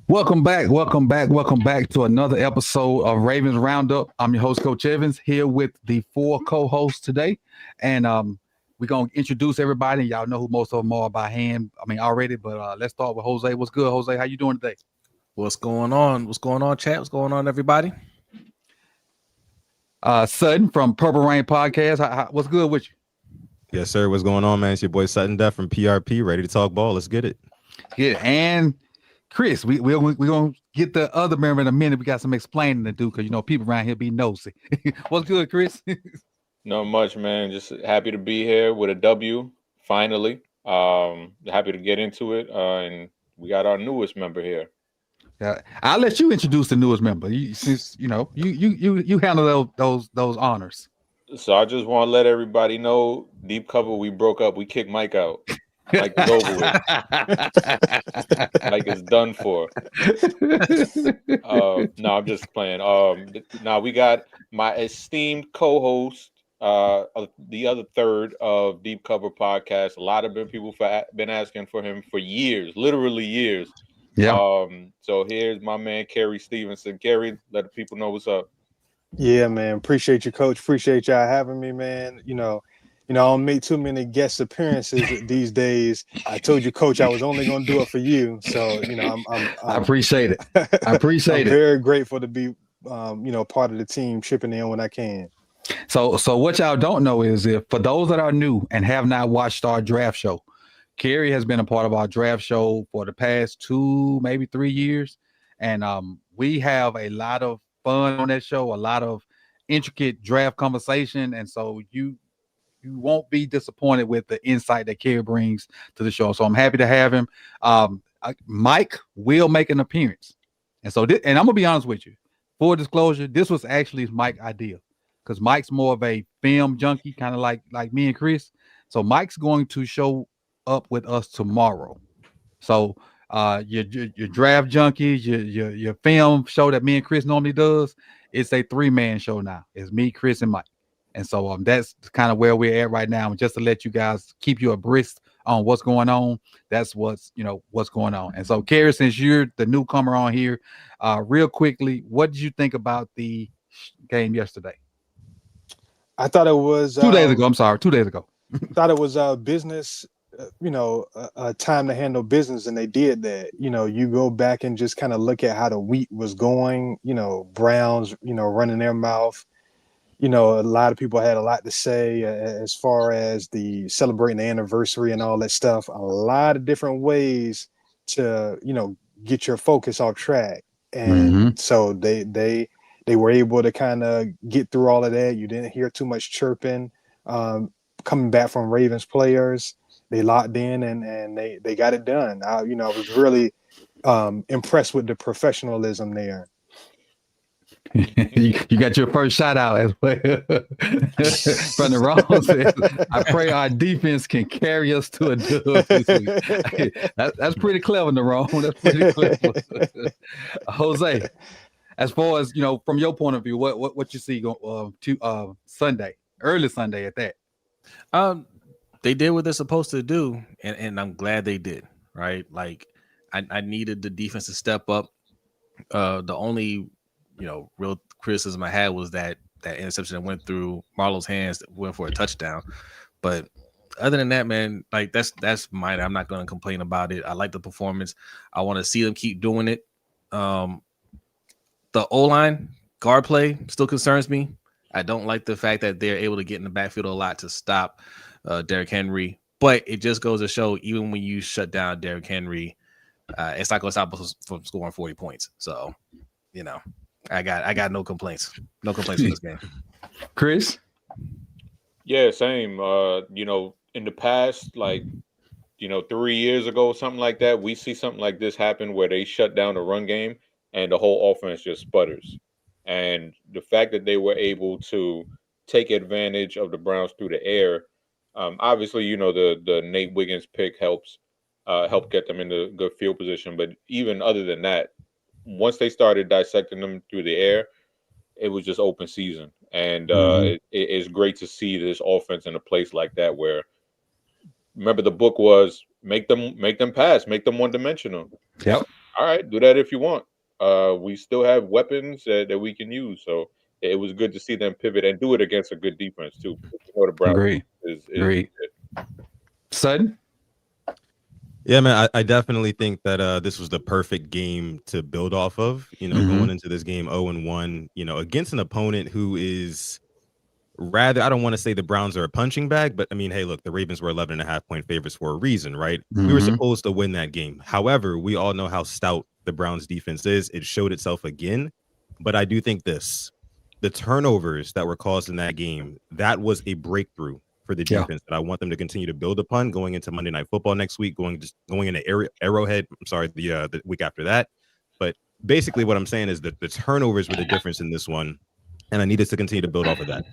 Welcome back to another episode of Ravens Roundup. I'm your host, Coach Evans, here with the four co-hosts today. And we're going to introduce everybody. Y'all know who most of them are by hand, already. But let's start with Jose. What's good, Jose? How you doing today? What's going on? What's going on, chat? What's going on, everybody? Sutton from Purple Rain Podcast. What's good with you? Yes, sir. What's going on, man? It's your boy Sutton Duff from PRP, ready to talk ball. Let's get it. Yeah, and Chris, we're going to get the other member in a minute. We got some explaining to do because, people around here be nosy. What's good, Chris? Not much, man. Just happy to be here with a W, finally. Happy to get into it. And we got our newest member here. Yeah, I'll let you introduce the newest member. Since you handle those honors. So I just want to let everybody know, Deep Cover, we broke up. We kicked Mike out. Mike is over with. Mike is done for. No, I'm just playing. Now we got my esteemed co-host, the other third of Deep Cover Podcast. A lot of people been asking for him for years, literally years. Yeah. So here's my man, Kerry Stevenson. Kerry, let the people know what's up. Yeah, man. Appreciate you, Coach. Appreciate y'all having me, man. I don't make too many guest appearances these days. I told you, Coach, I was only going to do it for you. So, I appreciate it. I'm very grateful to be, part of the team, chipping in when I can. So what y'all don't know is, if for those that are new and have not watched our draft show, Kerry has been a part of our draft show for the past 2, maybe 3 years. And we have a lot of fun on that show, a lot of intricate draft conversation. And so you won't be disappointed with the insight that Kerry brings to the show. So I'm happy to have him. Mike will make an appearance. And so, and I'm going to be honest with you, full disclosure, this was actually Mike's idea, because Mike's more of a film junkie, kind of like me and Chris. So Mike's going to show up with us tomorrow. So your draft junkies, your film show that me and Chris normally does, it's a 3-man show now. It's me, Chris, and Mike. And so that's kind of where we're at right now. And just to let you guys keep you abreast on what's going on, that's what's going on. And so, Kerry, since you're the newcomer on here, real quickly, what did you think about the game yesterday? I thought it was 2 days ago. I'm sorry, 2 days ago. Thought it was business. A time to handle business, and they did that. You go back and just kind of look at how the wheat was going. Browns, running their mouth. A lot of people had a lot to say as far as the celebrating the anniversary and all that stuff. A lot of different ways to, get your focus off track. And so they were able to kind of get through all of that. You didn't hear too much chirping coming back from Ravens players. They locked in and they got it done. I was really impressed with the professionalism there. You got your first shout out as well. From the Rose. I pray our defense can carry us to a dub this week. That's pretty clever, Naron. That's pretty clever. Jose, as far as from your point of view, what you see to Sunday, early Sunday at that? They did what they're supposed to do, and I'm glad they did. Right, like I needed the defense to step up. The only real criticism I had was that interception that went through Marlowe's hands that went for a touchdown. But other than that, man, like that's minor. I'm not going to complain about it. I like the performance. I want to see them keep doing it. The O-line guard play still concerns me. I don't like the fact that they're able to get in the backfield a lot to stop Derrick Henry. But it just goes to show, even when you shut down Derrick Henry, it's not going to stop us from scoring 40 points. So, I got no complaints. No complaints for this game. Chris? Yeah, same. In the past, 3 years ago, something like that, we see something like this happen where they shut down the run game and the whole offense just sputters. And the fact that they were able to take advantage of the Browns through the air, obviously, the Nate Wiggins pick helped get them into good field position. But even other than that, once they started dissecting them through the air, it was just open season. And it's great to see this offense in a place like that where, remember, the book was make them pass, make them one-dimensional. Yep. All right, do that if you want. We still have weapons that we can use. So it was good to see them pivot and do it against a good defense too. The Browns Agreed. Agreed. Sutton? Yeah, man, I definitely think that this was the perfect game to build off of. Going into this game 0-1, against an opponent who is rather, I don't want to say the Browns are a punching bag, but I mean, hey, look, the Ravens were 11.5-point favorites for a reason, right? We were supposed to win that game. However, we all know how stout the Browns defense is. It showed itself again. But I do think the turnovers that were caused in that game, that was a breakthrough for the defense that I want them to continue to build upon going into Monday Night Football next week, going into Arrowhead. I'm sorry, the week after that. But basically what I'm saying is that the turnovers were the difference in this one, and I needed to continue to build off of that.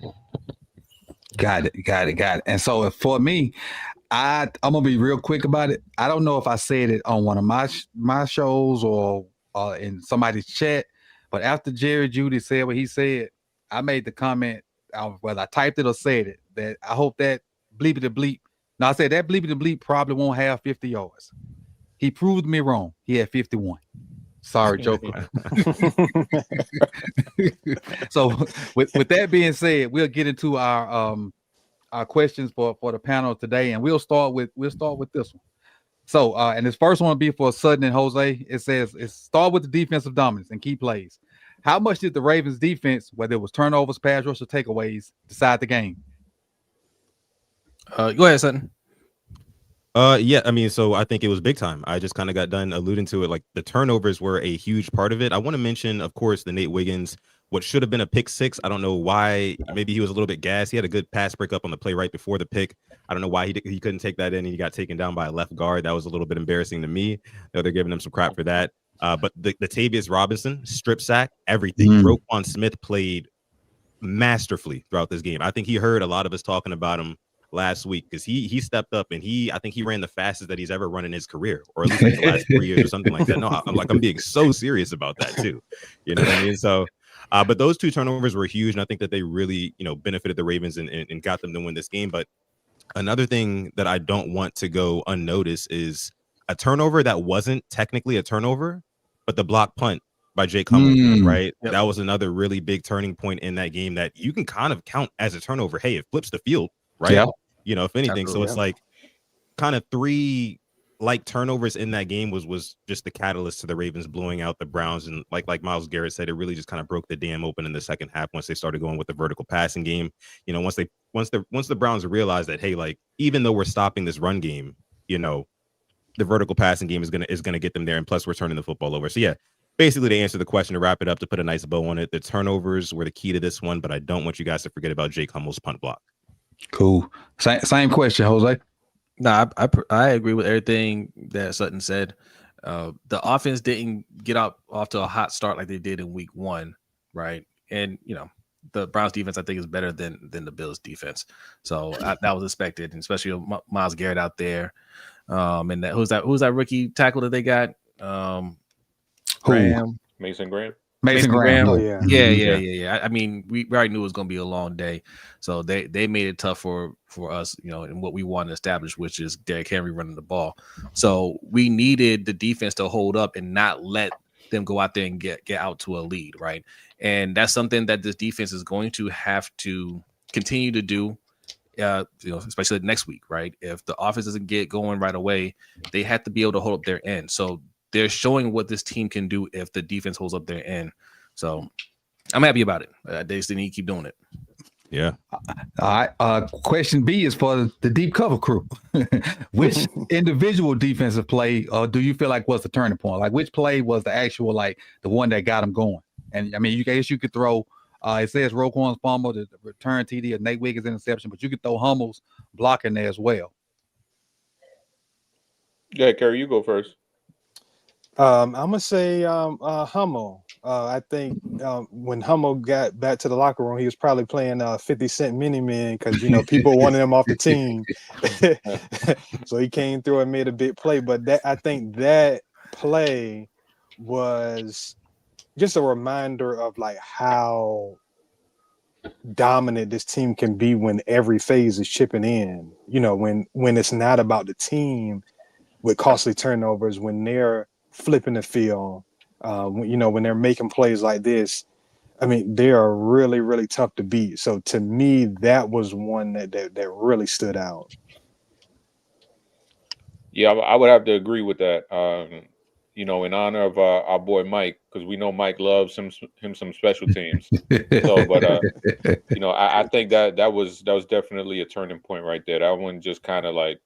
Got it. And so for me, I'm gonna be real quick about it. I don't know if I said it on one of my shows or in somebody's chat, but after Jerry Jeudy said what he said, I made the comment, whether I typed it or said it, that I hope that bleepy bleep. Now I said that bleepy bleep probably won't have 50 yards. He proved me wrong. He had 51. Sorry, Joker. So with that being said, we'll get into our questions for the panel today, and we'll start with this one. So and this first one will be for Sutton and Jose. It says start with the defensive dominance and key plays. How much did the Ravens defense, whether it was turnovers, pass rush, or takeaways, decide the game? Go ahead, Sutton. Yeah, I mean, so I think it was big time. I just kind of got done alluding to it. Like, the turnovers were a huge part of it. I want to mention, of course, the Nate Wiggins, what should have been a pick six. I don't know why. Maybe he was a little bit gassed. He had a good pass breakup on the play right before the pick. I don't know why he couldn't take that in, and he got taken down by a left guard. That was a little bit embarrassing to me. They're giving him some crap for that. But the Tavius Robinson strip sack, everything. Roquan Smith played masterfully throughout this game. I think he heard a lot of us talking about him last week because he stepped up and I think he ran the fastest that he's ever run in his career, or at least like the last 3 years or something like that. No, I'm being so serious about that too. You know what I mean? So, but those two turnovers were huge, and I think that they really, benefited the Ravens and got them to win this game. But another thing that I don't want to go unnoticed is a turnover that wasn't technically a turnover, but the block punt by Jake Hummel, right? Yep. That was another really big turning point in that game that you can kind of count as a turnover. Hey, it flips the field, right? Yeah. If anything. Absolutely. So it's like kind of three turnovers in that game was just the catalyst to the Ravens blowing out the Browns. And like Myles Garrett said, it really just kind of broke the dam open in the second half once they started going with the vertical passing game. Once the Browns realized that, hey, like, even though we're stopping this run game, the vertical passing game is gonna get them there, and plus we're turning the football over. So yeah, basically to answer the question, to wrap it up, to put a nice bow on it, the turnovers were the key to this one, but I don't want you guys to forget about Jake Hummel's punt block. Cool. Same question, Jose. No, I agree with everything that Sutton said. The offense didn't get off to a hot start like they did in week 1, right? And the Browns defense, I think, is better than the Bills defense. So that was expected, and especially Myles Garrett out there. And who's that rookie tackle that they got? Graham. Mason Graham. Mason Graham. Oh, yeah. Yeah. I mean, we already knew it was going to be a long day, so they made it tough for us, and what we want to establish, which is Derrick Henry running the ball. So we needed the defense to hold up and not let them go out there and get out to a lead, right? And that's something that this defense is going to have to continue to do. Especially next week, right? If the offense doesn't get going right away, they have to be able to hold up their end. So they're showing what this team can do if the defense holds up their end. So I'm happy about it. They just need to keep doing it. Yeah. All right. Question B is for the deep cover crew. Which individual defensive play do you feel like was the turning point? Like which play was the actual, like the one that got them going? And I mean, you could throw, it says Roquan's fumble, the return TD, or Nate Wiggins interception, but you could throw Hummel's block in there as well. Yeah, Kerry, you go first. I'm gonna say Hummel. I think when Hummel got back to the locker room, he was probably playing 50 Cent Mini Man because people wanted him off the team. So he came through and made a big play. But I think that play was just a reminder of like how dominant this team can be when every phase is chipping in. When it's not about the team with costly turnovers, when they're flipping the field, when they're making plays like this, I mean, they are really, really tough to beat. So to me, that was one that really stood out. Yeah, I would have to agree with that. In honor of our boy Mike, because we know Mike loves him some special teams. So, but I think that was definitely a turning point right there. That one just kind of like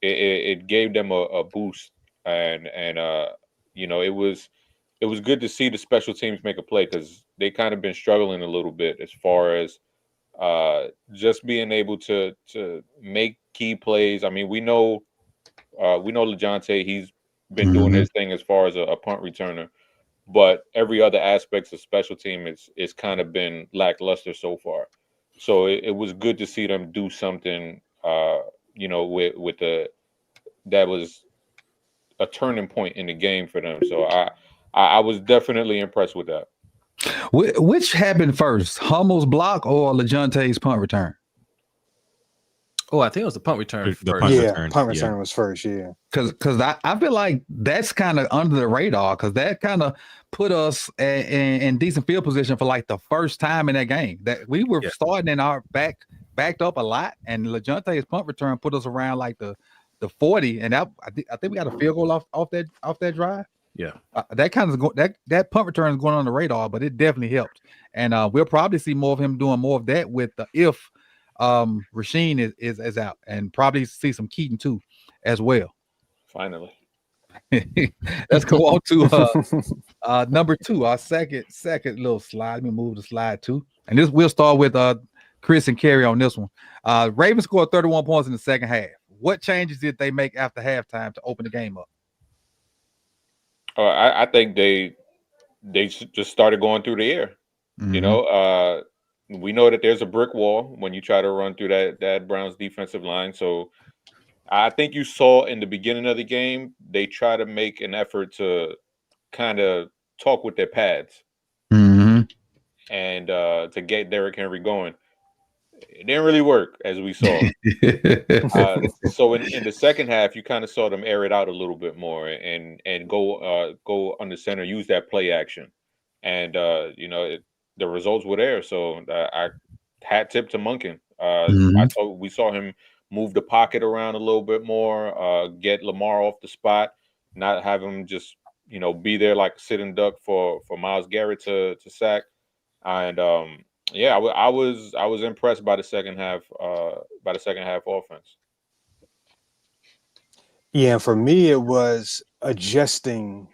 it gave them a boost, and it was good to see the special teams make a play because they kind of been struggling a little bit as far as just being able to make key plays. I mean, we know LeJohntay, he's been doing his thing as far as a punt returner, but every other aspect of special team is kind of been lackluster so far. So it was good to see them do something, with that was a turning point in the game for them. So I was definitely impressed with that. Which happened first, Hummel's block or LeJohntay's punt return? Oh, I think it was the punt return first. Punt return was first, yeah. Because I feel like that's kind of under the radar because that kind of put us in decent field position for like the first time in that game. That we were starting in our backed up a lot, and LeJohntay's punt return put us around like the 40, and I think we got a field goal off that drive. Yeah, that kind of that punt return is going on the radar, but it definitely helped, and we'll probably see more of him doing more of that with if Rasheen is out, and probably see some Keaton too as well. Finally. Let's go on to number 2, our second little slide. Let me move the slide 2, and this we'll start with Chris and Kerry on this one. Ravens scored 31 points in the second half. What changes did they make after halftime to open the game up? I think they just started going through the air. We know that there's a brick wall when you try to run through that Browns defensive line. So I think you saw in the beginning of the game, they try to make an effort to kind of talk with their pads and to get Derrick Henry going. It didn't really work, as we saw. So in the second half, you kind of saw them air it out a little bit more and go under center, use that play action. And, the results were there. So I hat tip to Monken. We saw him move the pocket around a little bit more, get Lamar off the spot, not have him just, be there like a sitting duck for Myles Garrett to sack. And I was impressed by the second half offense. Yeah, for me, it was adjusting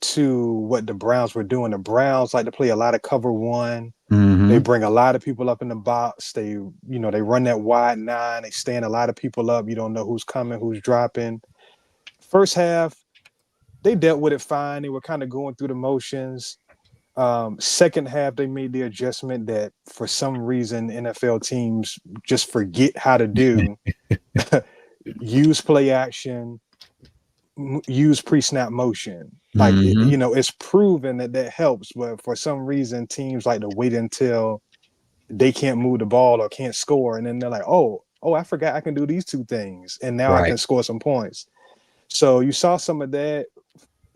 to what the Browns were doing. The Browns like to play a lot of cover one. They bring a lot of people up in the box. They run that wide 9. They stand a lot of people up. You don't know who's coming, who's dropping. First half, they dealt with it fine. They were kind of going through the motions. Second half, they made the adjustment that for some reason NFL teams just forget how to do. Use play action, use pre-snap motion. Like, it's proven that helps, but for some reason teams like to wait until they can't move the ball or can't score, and then they're like, oh, I forgot I can do these 2 things, and now I can score some points. So you saw some of that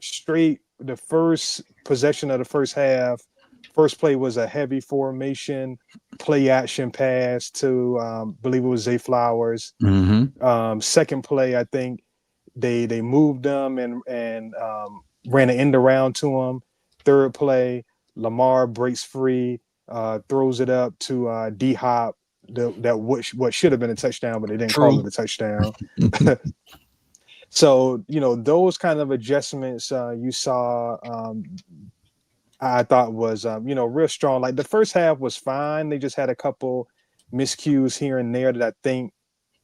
straight. The first possession of the first half, first play was a heavy formation play action pass to believe it was Zay Flowers. Second play, I think they moved them and ran an end around to him. Third play, Lamar breaks free, throws it up to D Hop. What should have been a touchdown, but they didn't call it a touchdown. So, those kind of adjustments you saw, I thought was, real strong. Like the first half was fine. They just had a couple miscues here and there that I think,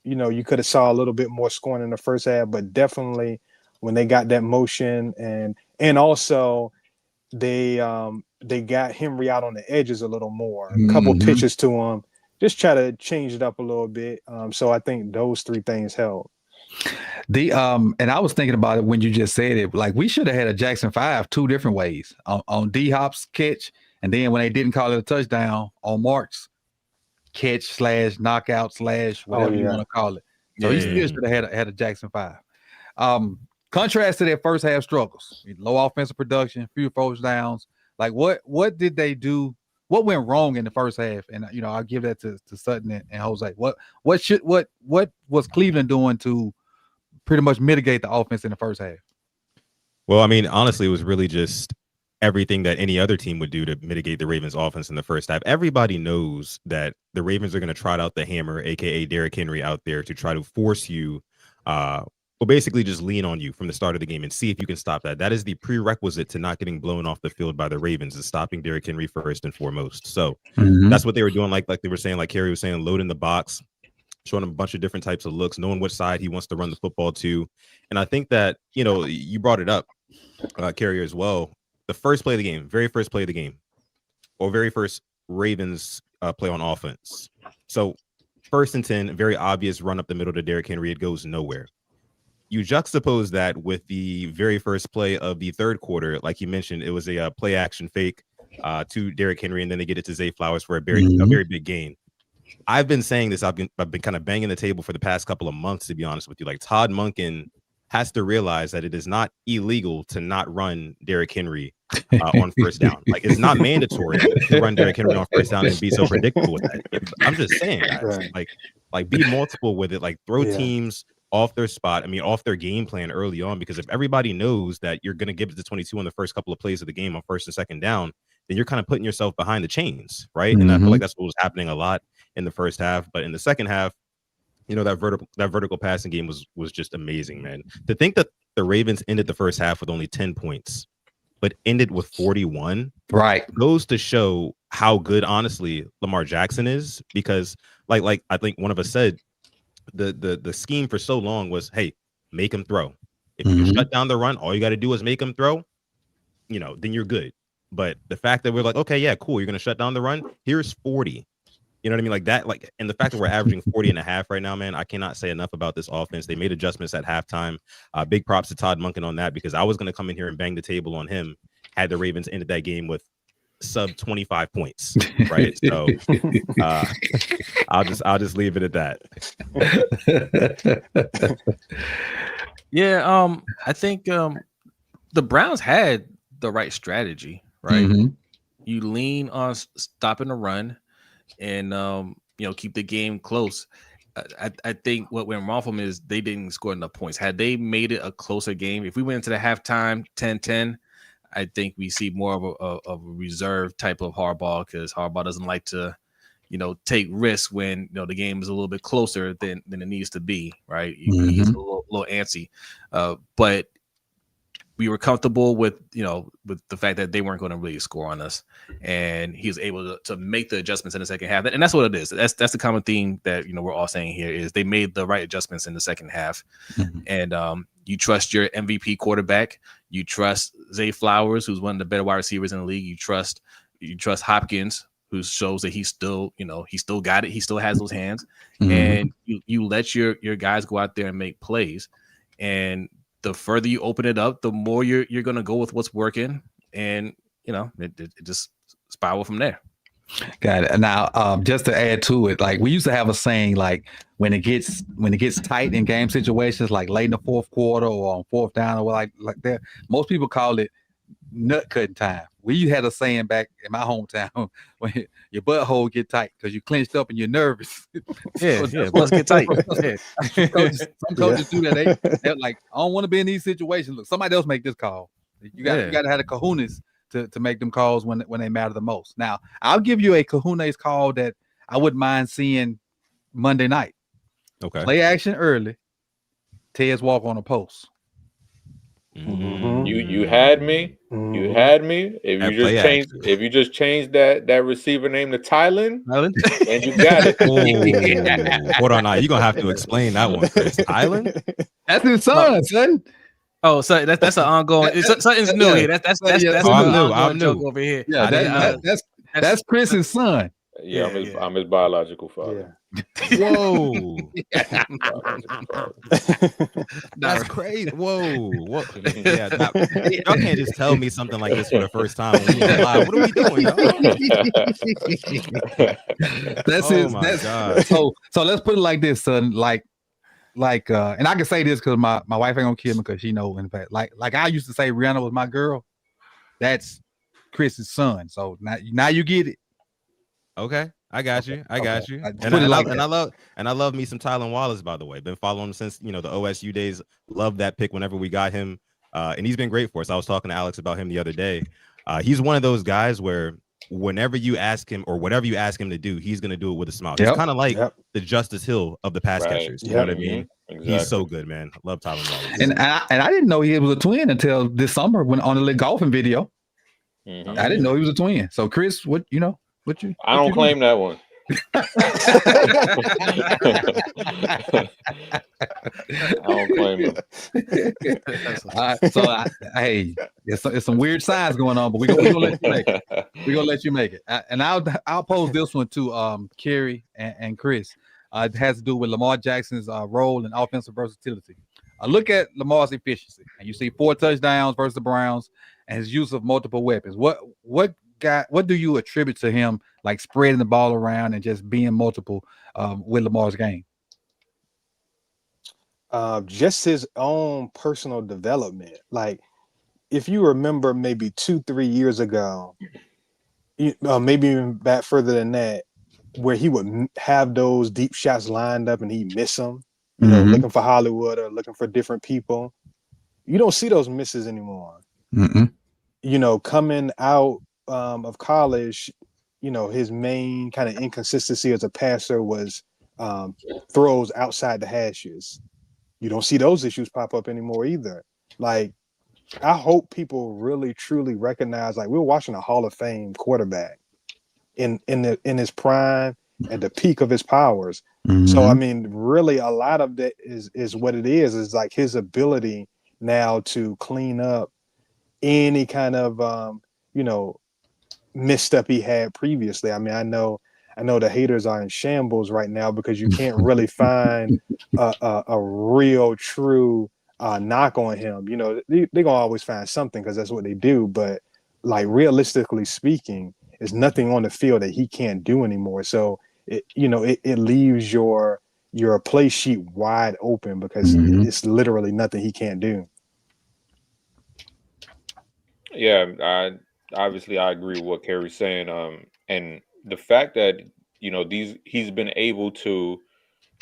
you could have saw a little bit more scoring in the first half, but definitely when they got that motion and also they got Henry out on the edges a little more, a couple pitches to him, just try to change it up a little bit. So I think those three things helped. And I was thinking about it when you just said it, like we should have had a Jackson 5 two different ways on D Hop's catch, and then when they didn't call it a touchdown on Mark's catch / knockout / whatever you want to call it. So he still should have had a Jackson 5. Contrast to their first half struggles, low offensive production, few first downs. Like what did they do? What went wrong in the first half? And I'll give that to Sutton and Jose. What was Cleveland doing to pretty much mitigate the offense in the first half? Well, I mean, honestly, it was really just everything that any other team would do to mitigate the Ravens' offense in the first half. Everybody knows that the Ravens are going to trot out the hammer, aka Derrick Henry, out there to try to force you, basically just lean on you from the start of the game and see if you can stop that. That is the prerequisite to not getting blown off the field by the Ravens, is stopping Derrick Henry first and foremost. So that's what they were doing. Like they were saying, like Kerry was saying, loading the box, showing him a bunch of different types of looks, knowing which side he wants to run the football to. And I think that, you brought it up, Kerry, as well. The first play of the game, very first play of the game, or very first Ravens play on offense. So 1st and 10, very obvious run up the middle to Derrick Henry. It goes nowhere. You juxtapose that with the very first play of the third quarter. Like you mentioned, it was a play action fake to Derrick Henry, and then they get it to Zay Flowers for a very big gain. I've been saying this. I've been kind of banging the table for the past couple of months, to be honest with you. Like Todd Monken has to realize that it is not illegal to not run Derrick Henry on first down. Like it's not mandatory to run Derrick Henry on first down and be so predictable with that. I'm just saying, guys, like be multiple with it. Like throw teams off their spot. I mean, off their game plan early on, because if everybody knows that you're going to give it to 22 on the first couple of plays of the game on first and second down, then you're kind of putting yourself behind the chains, right? And I feel like that's what was happening a lot in the first half. But in the second half, that vertical passing game was just amazing, man. To think that the Ravens ended the first half with only 10 points, but ended with 41, right, goes to show how good, honestly, Lamar Jackson is. Because like I think one of us said, the scheme for so long was, hey, make him throw. If you shut down the run, all you got to do is make him throw, then you're good. But the fact that we're like, okay, yeah, cool, you're going to shut down the run, here's 40. You know what I mean? Like that, and the fact that we're averaging 40.5 right now, man, I cannot say enough about this offense. They made adjustments at halftime. Big props to Todd Monken on that, because I was going to come in here and bang the table on him had the Ravens ended that game with sub 25 points, right? So I'll just leave it at that. Yeah, I think the Browns had the right strategy, right? You lean on stopping the run and keep the game close. I think what went wrong for them is they didn't score enough points. Had they made it a closer game, if we went into the halftime 10-10, I think we see more of a reserve type of Harbaugh, because Harbaugh doesn't like to, take risks when the game is a little bit closer than it needs to be, right? He's a little antsy, but we were comfortable with the fact that they weren't going to really score on us, and he was able to make the adjustments in the second half. And that's what it is. That's the common theme that we're all saying here, is they made the right adjustments in the second half. And you trust your MVP quarterback. You trust Zay Flowers, who's one of the better wide receivers in the league. You trust Hopkins, who shows that he's still got it. He still has those hands. And you let your guys go out there and make plays. And the further you open it up, the more you're going to go with what's working, and it just spiral from there. Got it. Now, just to add to it, like we used to have a saying, like when it gets tight in game situations, like late in the fourth quarter or on fourth down, or like that, most people call it nut cutting time. We had a saying back in my hometown, when your butthole get tight because you clenched up and you're nervous. Let's get tight. Some coaches do that. They're like, I don't want to be in these situations. Look, somebody else make this call. You got to have the kahunas to make them calls when they matter the most. Now, I'll give you a kahunas call that I wouldn't mind seeing Monday night. Okay. Play action early. Tez walk on a post. Mhm. You had me. You Mhm. had me. If At you play just change that receiver name to Tylen, Tylen? and you got it. Oh, hold on now. You're gonna have to explain that one, Chris. Island? That's his son, son. Oh, so that's an ongoing. Something's new here. That's yeah. an Oh, I'm new. ongoing I'm joke new. over here. Yeah, I didn't- that's Chris's son. Yeah, Yeah, I'm his biological father. Whoa. Biological father. That's crazy. Whoa. Yeah, y'all can't just tell me something like this for the first time when we on live. What are we doing, y'all? That's Oh his. my That's God. so. Let's put it like this, son. Like, and I can say this because my wife ain't gonna kill me because she know. In fact, like I used to say, Rihanna was my girl. That's Chris's son. So now you get it. Okay, I got you. I got you. Put it like that. And I love me some Tylen Wallace, by the way. Been following him since the OSU days. Love that pick whenever we got him. And he's been great for us. I was talking to Alex about him the other day. He's one of those guys where whenever you ask him or whatever you ask him to do, he's gonna do it with a smile. He's kind of like the Justice Hill of the pass catchers. You know what I mean? Exactly. He's so good, man. I love Tylen Wallace. And I didn't know he was a twin until this summer when on the golfing video. Mhm. I didn't know he was a twin. So Chris, what you? I don't claim that one. I don't claim it. Hey, it's some weird signs going on, but we're gonna let you make it. We're gonna let you make it. And I'll pose this one to Kerry and Chris. It has to do with Lamar Jackson's role in offensive versatility. Look at Lamar's efficiency, and you see 4 touchdowns versus the Browns, and his use of multiple weapons. What do you attribute to him, like spreading the ball around and just being multiple with Lamar's game? Just his own personal development. Like, if you remember, maybe 2-3 years ago, maybe even back further than that, where he would have those deep shots lined up and he'd miss them, looking for Hollywood or looking for different people. You don't see those misses anymore. Coming out of college, his main kind of inconsistency as a passer was throws outside the hashes. You don't see those issues pop up anymore either. Like, I hope people really truly recognize, like, we're watching a Hall of Fame quarterback in his prime, at the peak of his powers. So I mean, really, a lot of that is what it is like his ability now to clean up any kind of misstep he had previously. I mean, I know the haters are in shambles right now because you can't really find a real true knock on him. They're gonna always find something because that's what they do, but like, realistically speaking, there's nothing on the field that he can't do anymore. So it leaves your play sheet wide open because it's literally nothing he can't do. Yeah, obviously I agree with what Kerry's saying. And the fact that he's been able to.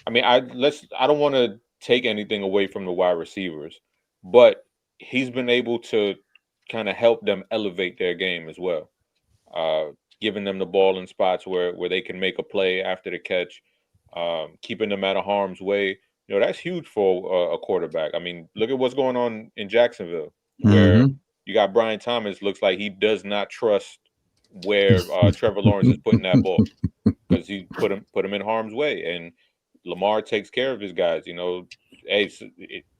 I mean, I don't want to take anything away from the wide receivers, but he's been able to kind of help them elevate their game as well, giving them the ball in spots where they can make a play after the catch, keeping them out of harm's way. That's huge for a quarterback. I mean, look at what's going on in Jacksonville, where you got Brian Thomas. Looks like he does not trust where Trevor Lawrence is putting that ball because he put him in harm's way, and Lamar takes care of his guys. Hey,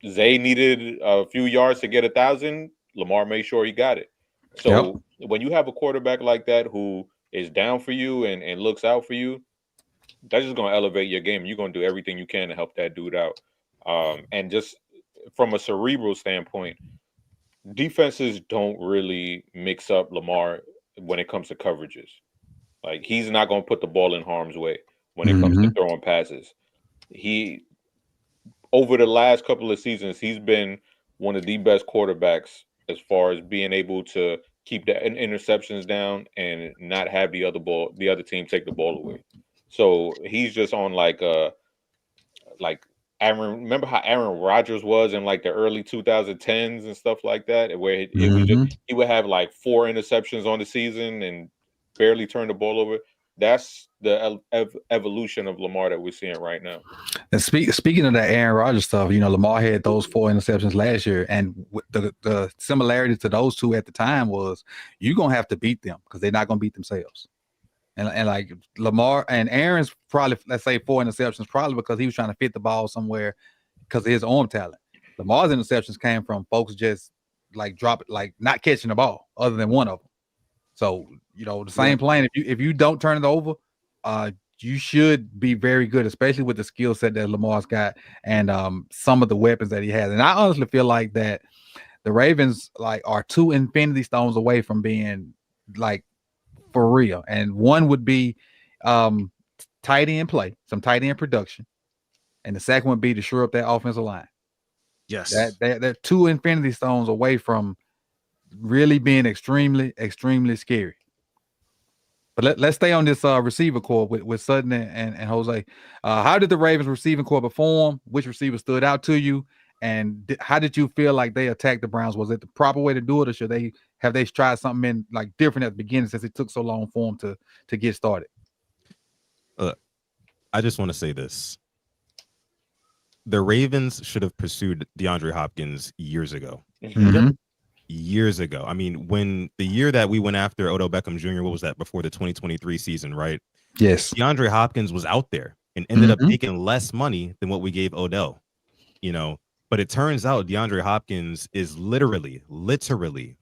Zay needed a few yards to get 1,000. Lamar made sure he got it. So when you have a quarterback like that who is down for you and looks out for you, that's just going to elevate your game. You're going to do everything you can to help that dude out. And just from a cerebral standpoint, defenses don't really mix up Lamar when it comes to coverages. Like, he's not going to put the ball in harm's way when it comes to throwing passes. He, over the last couple of seasons, he's been one of the best quarterbacks as far as being able to keep the interceptions down and not have the other team take the ball away. So he's just on like remember how Aaron Rodgers was in like the early 2010s and stuff like that, where it was just he would have like 4 interceptions on the season and barely turn the ball over. That's the evolution of Lamar that we're seeing right now. And speaking of that Aaron Rodgers stuff, Lamar had those 4 interceptions last year, and the similarity to those two at the time was you're gonna have to beat them because they're not gonna beat themselves. And like Lamar and Aaron's probably, let's say 4 interceptions, probably because he was trying to fit the ball somewhere because of his arm talent. Lamar's interceptions came from folks just like not catching the ball, other than one of them. So the same plane. If you don't turn it over, you should be very good, especially with the skill set that Lamar's got and some of the weapons that he has. And I honestly feel like that the Ravens are 2 infinity stones away from being like for real. And one would be tight end play, some tight end production, and the second would be to shore up that offensive line. Yes, they're 2 infinity stones away from really being extremely, extremely scary. But let's stay on this receiver core with Sutton and Jose. How did the Ravens receiving core perform? Which receiver stood out to you? And how did you feel like they attacked the Browns? Was it the proper way to do it, or should they tried something in like different at the beginning since it took so long for them to get started? I just want to say this. The Ravens should have pursued DeAndre Hopkins years ago. Mm-hmm. Years ago. I mean, when the year that we went after Odell Beckham Jr., what was that, before the 2023 season, right? Yes. DeAndre Hopkins was out there and ended up making less money than what we gave Odell, But it turns out DeAndre Hopkins is literally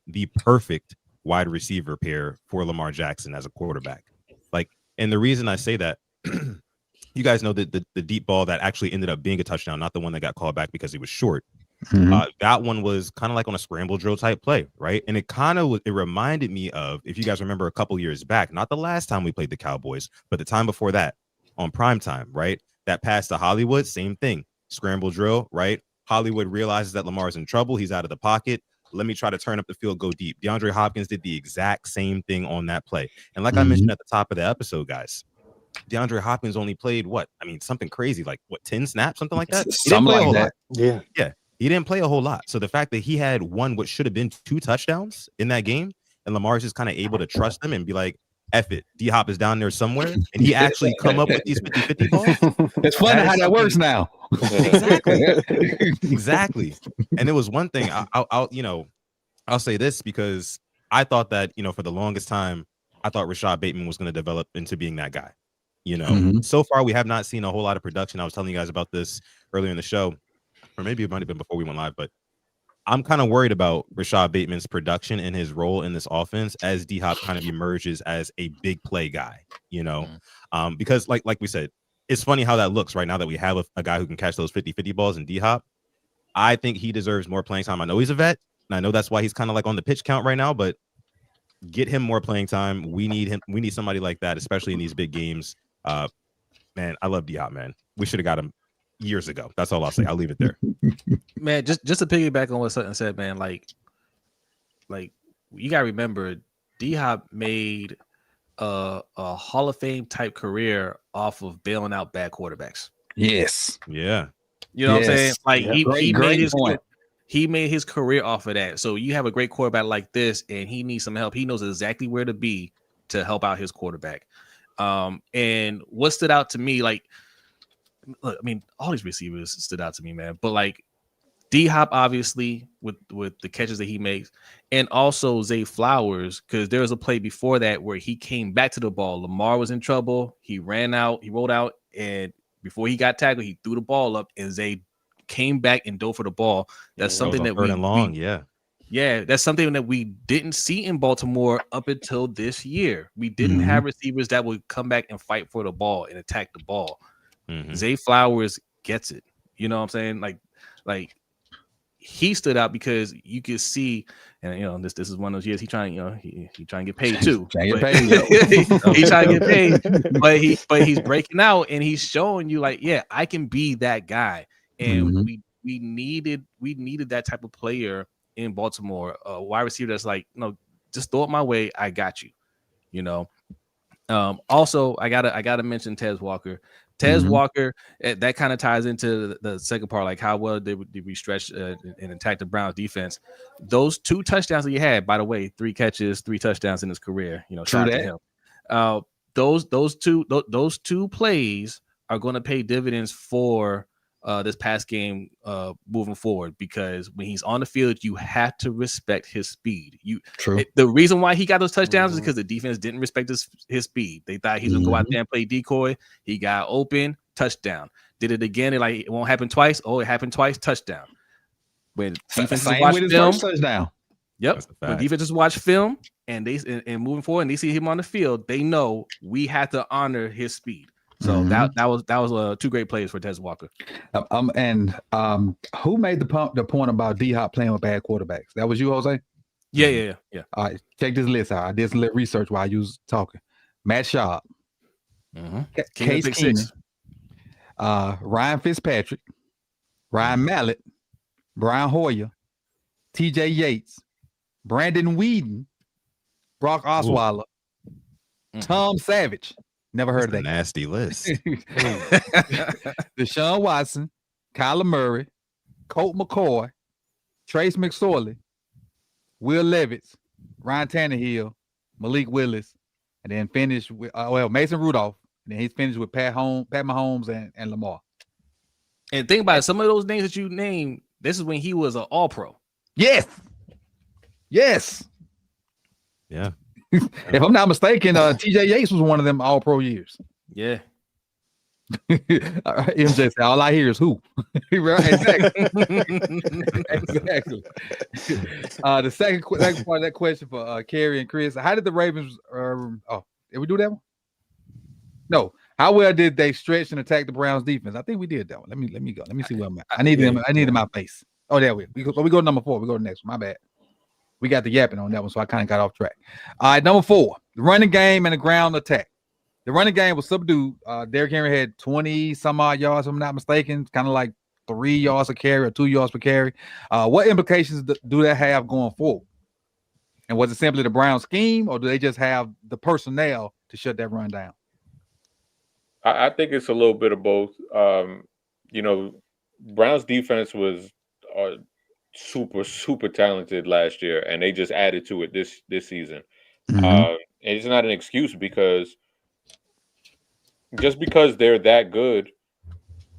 the perfect wide receiver pair for Lamar Jackson as a quarterback. And the reason I say that, you guys know that the deep ball that actually ended up being a touchdown, not the one that got called back because he was short. That one was kind of like on a scramble drill type play, right? And it reminded me of, if you guys remember a couple years back, not the last time we played the Cowboys, but the time before that on primetime, right? That pass to Hollywood, same thing, scramble drill, right? Hollywood realizes that Lamar's in trouble. He's out of the pocket. Let me try to turn up the field, go deep. DeAndre Hopkins did the exact same thing on that play. And like I mentioned at the top of the episode, guys, DeAndre Hopkins only played something crazy, 10 snaps, something like that. He didn't play a whole lot. Yeah. He didn't play a whole lot. So the fact that he had what should have been 2 touchdowns in that game, and Lamar's just kind of able to trust him and be like, F it, D-Hop is down there somewhere, and he actually come up with these 50-50 balls. It's funny how that works now. Exactly. And it was one thing, I'll say this because I thought that, for the longest time, I thought Rashad Bateman was going to develop into being that guy. So far, we have not seen a whole lot of production. I was telling you guys about this earlier in the show, or maybe it might have been before we went live, but I'm kind of worried about Rashad Bateman's production and his role in this offense as D-Hop kind of emerges as a big play guy, because like we said, it's funny how that looks right now that we have a guy who can catch those 50-50 balls in D-Hop. I think he deserves more playing time. I know he's a vet, and I know that's why he's kind of like on the pitch count right now, but get him more playing time. We need him. We need somebody like that, especially in these big games. Man, I love D-Hop, man. We should have got him years ago. That's all I'll say. I'll leave it there. Man, just to piggyback on what Sutton said, man, like you gotta remember, D-Hop made a Hall of Fame type career off of bailing out bad quarterbacks. Yes. Yeah. You know what I'm saying? Like Yeah. he made his career off of that. So you have a great quarterback like this, and he needs some help. He knows exactly where to be to help out his quarterback. And what stood out to me, look, I mean, all these receivers stood out to me, man. But like D-Hop, obviously, with the catches that he makes, and also Zay Flowers, because there was a play before that where he came back to the ball. Lamar was in trouble. He ran out, he rolled out, and before he got tackled, he threw the ball up, and Zay came back and dove for the ball. That's something that that's something that we didn't see in Baltimore up until this year. We didn't have receivers that would come back and fight for the ball and attack the ball. Zay Flowers gets it. You know what I'm saying? Like he stood out because you could see, and this is one of those years he trying to get paid too. He's trying to get paid, but he's breaking out and he's showing you like, yeah, I can be that guy. And we needed that type of player in Baltimore, a wide receiver that's like, no, just throw it my way, I got you. Also, I gotta mention Tez Walker, Tez Mhm. Walker, that kind of ties into the second part, like how well did we stretch and attack the Browns defense. Those 2 touchdowns that he had, by the way, 3 catches, 3 touchdowns in his career. You know, True shout out to that. him. Those two plays are going to pay dividends for this past game moving forward, because when he's on the field, you have to respect his speed. True. The reason why he got those touchdowns is Mhm. because the defense didn't respect his speed. They thought he's gonna go out there and play decoy. He got open, touchdown. Did it again, and like it won't happen twice. Oh, it happened twice, touchdown. When defenses Same watch with his film, first touchdown. yep. That's a When fact. defenses watch film and and moving forward, and they see him on the field, they know we had to honor his speed. So Mhm. that was 2 great plays for Tez Walker. Who made the point about D-Hop playing with bad quarterbacks? That was you, Jose? Yeah. All right, check this list out. I did some little research while you was talking. Matt Schaub, Mm-hmm. Case Pick Keenum, 6. Ryan Fitzpatrick, Ryan Mallett, Brian Hoyer, TJ Yates, Brandon Whedon, Brock Osweiler, Tom Savage. Never heard of That's a that. nasty list. Deshaun Watson, Kyler Murray, Colt McCoy, Trace McSorley, Will Levis, Ryan Tannehill, Malik Willis, and then finished with Mason Rudolph. And then he's finished with Pat Mahomes and Lamar. And think about it, some of those names that you named, this is when he was an all-pro. Yes. Yeah. If I'm not mistaken, TJ Yates was one of them all-pro years. Yeah. MJ said, all I hear is who. Right? Exactly. The second part of that question for Kerry and Chris: how did the Ravens? Did we do that one? No. How well did they stretch and attack the Browns defense? I think we did that one. Let me go. Let me see where I'm at. I needed my face. Oh, there we go. We go to number 4. We go to the next one. My bad. We got the yapping on that one, so I kind of got off track. All right, number 4, the running game and the ground attack. The running game was subdued. Derrick Henry had 20 some odd yards, if I'm not mistaken, kind of like 3 yards a carry or 2 yards per carry. What implications do that have going forward? And was it simply the Brown scheme, or do they just have the personnel to shut that run down? I think it's a little bit of both. Brown's defense was super talented last year, and they just added to it this season. Mm-hmm. And it's not an excuse, because just because they're that good,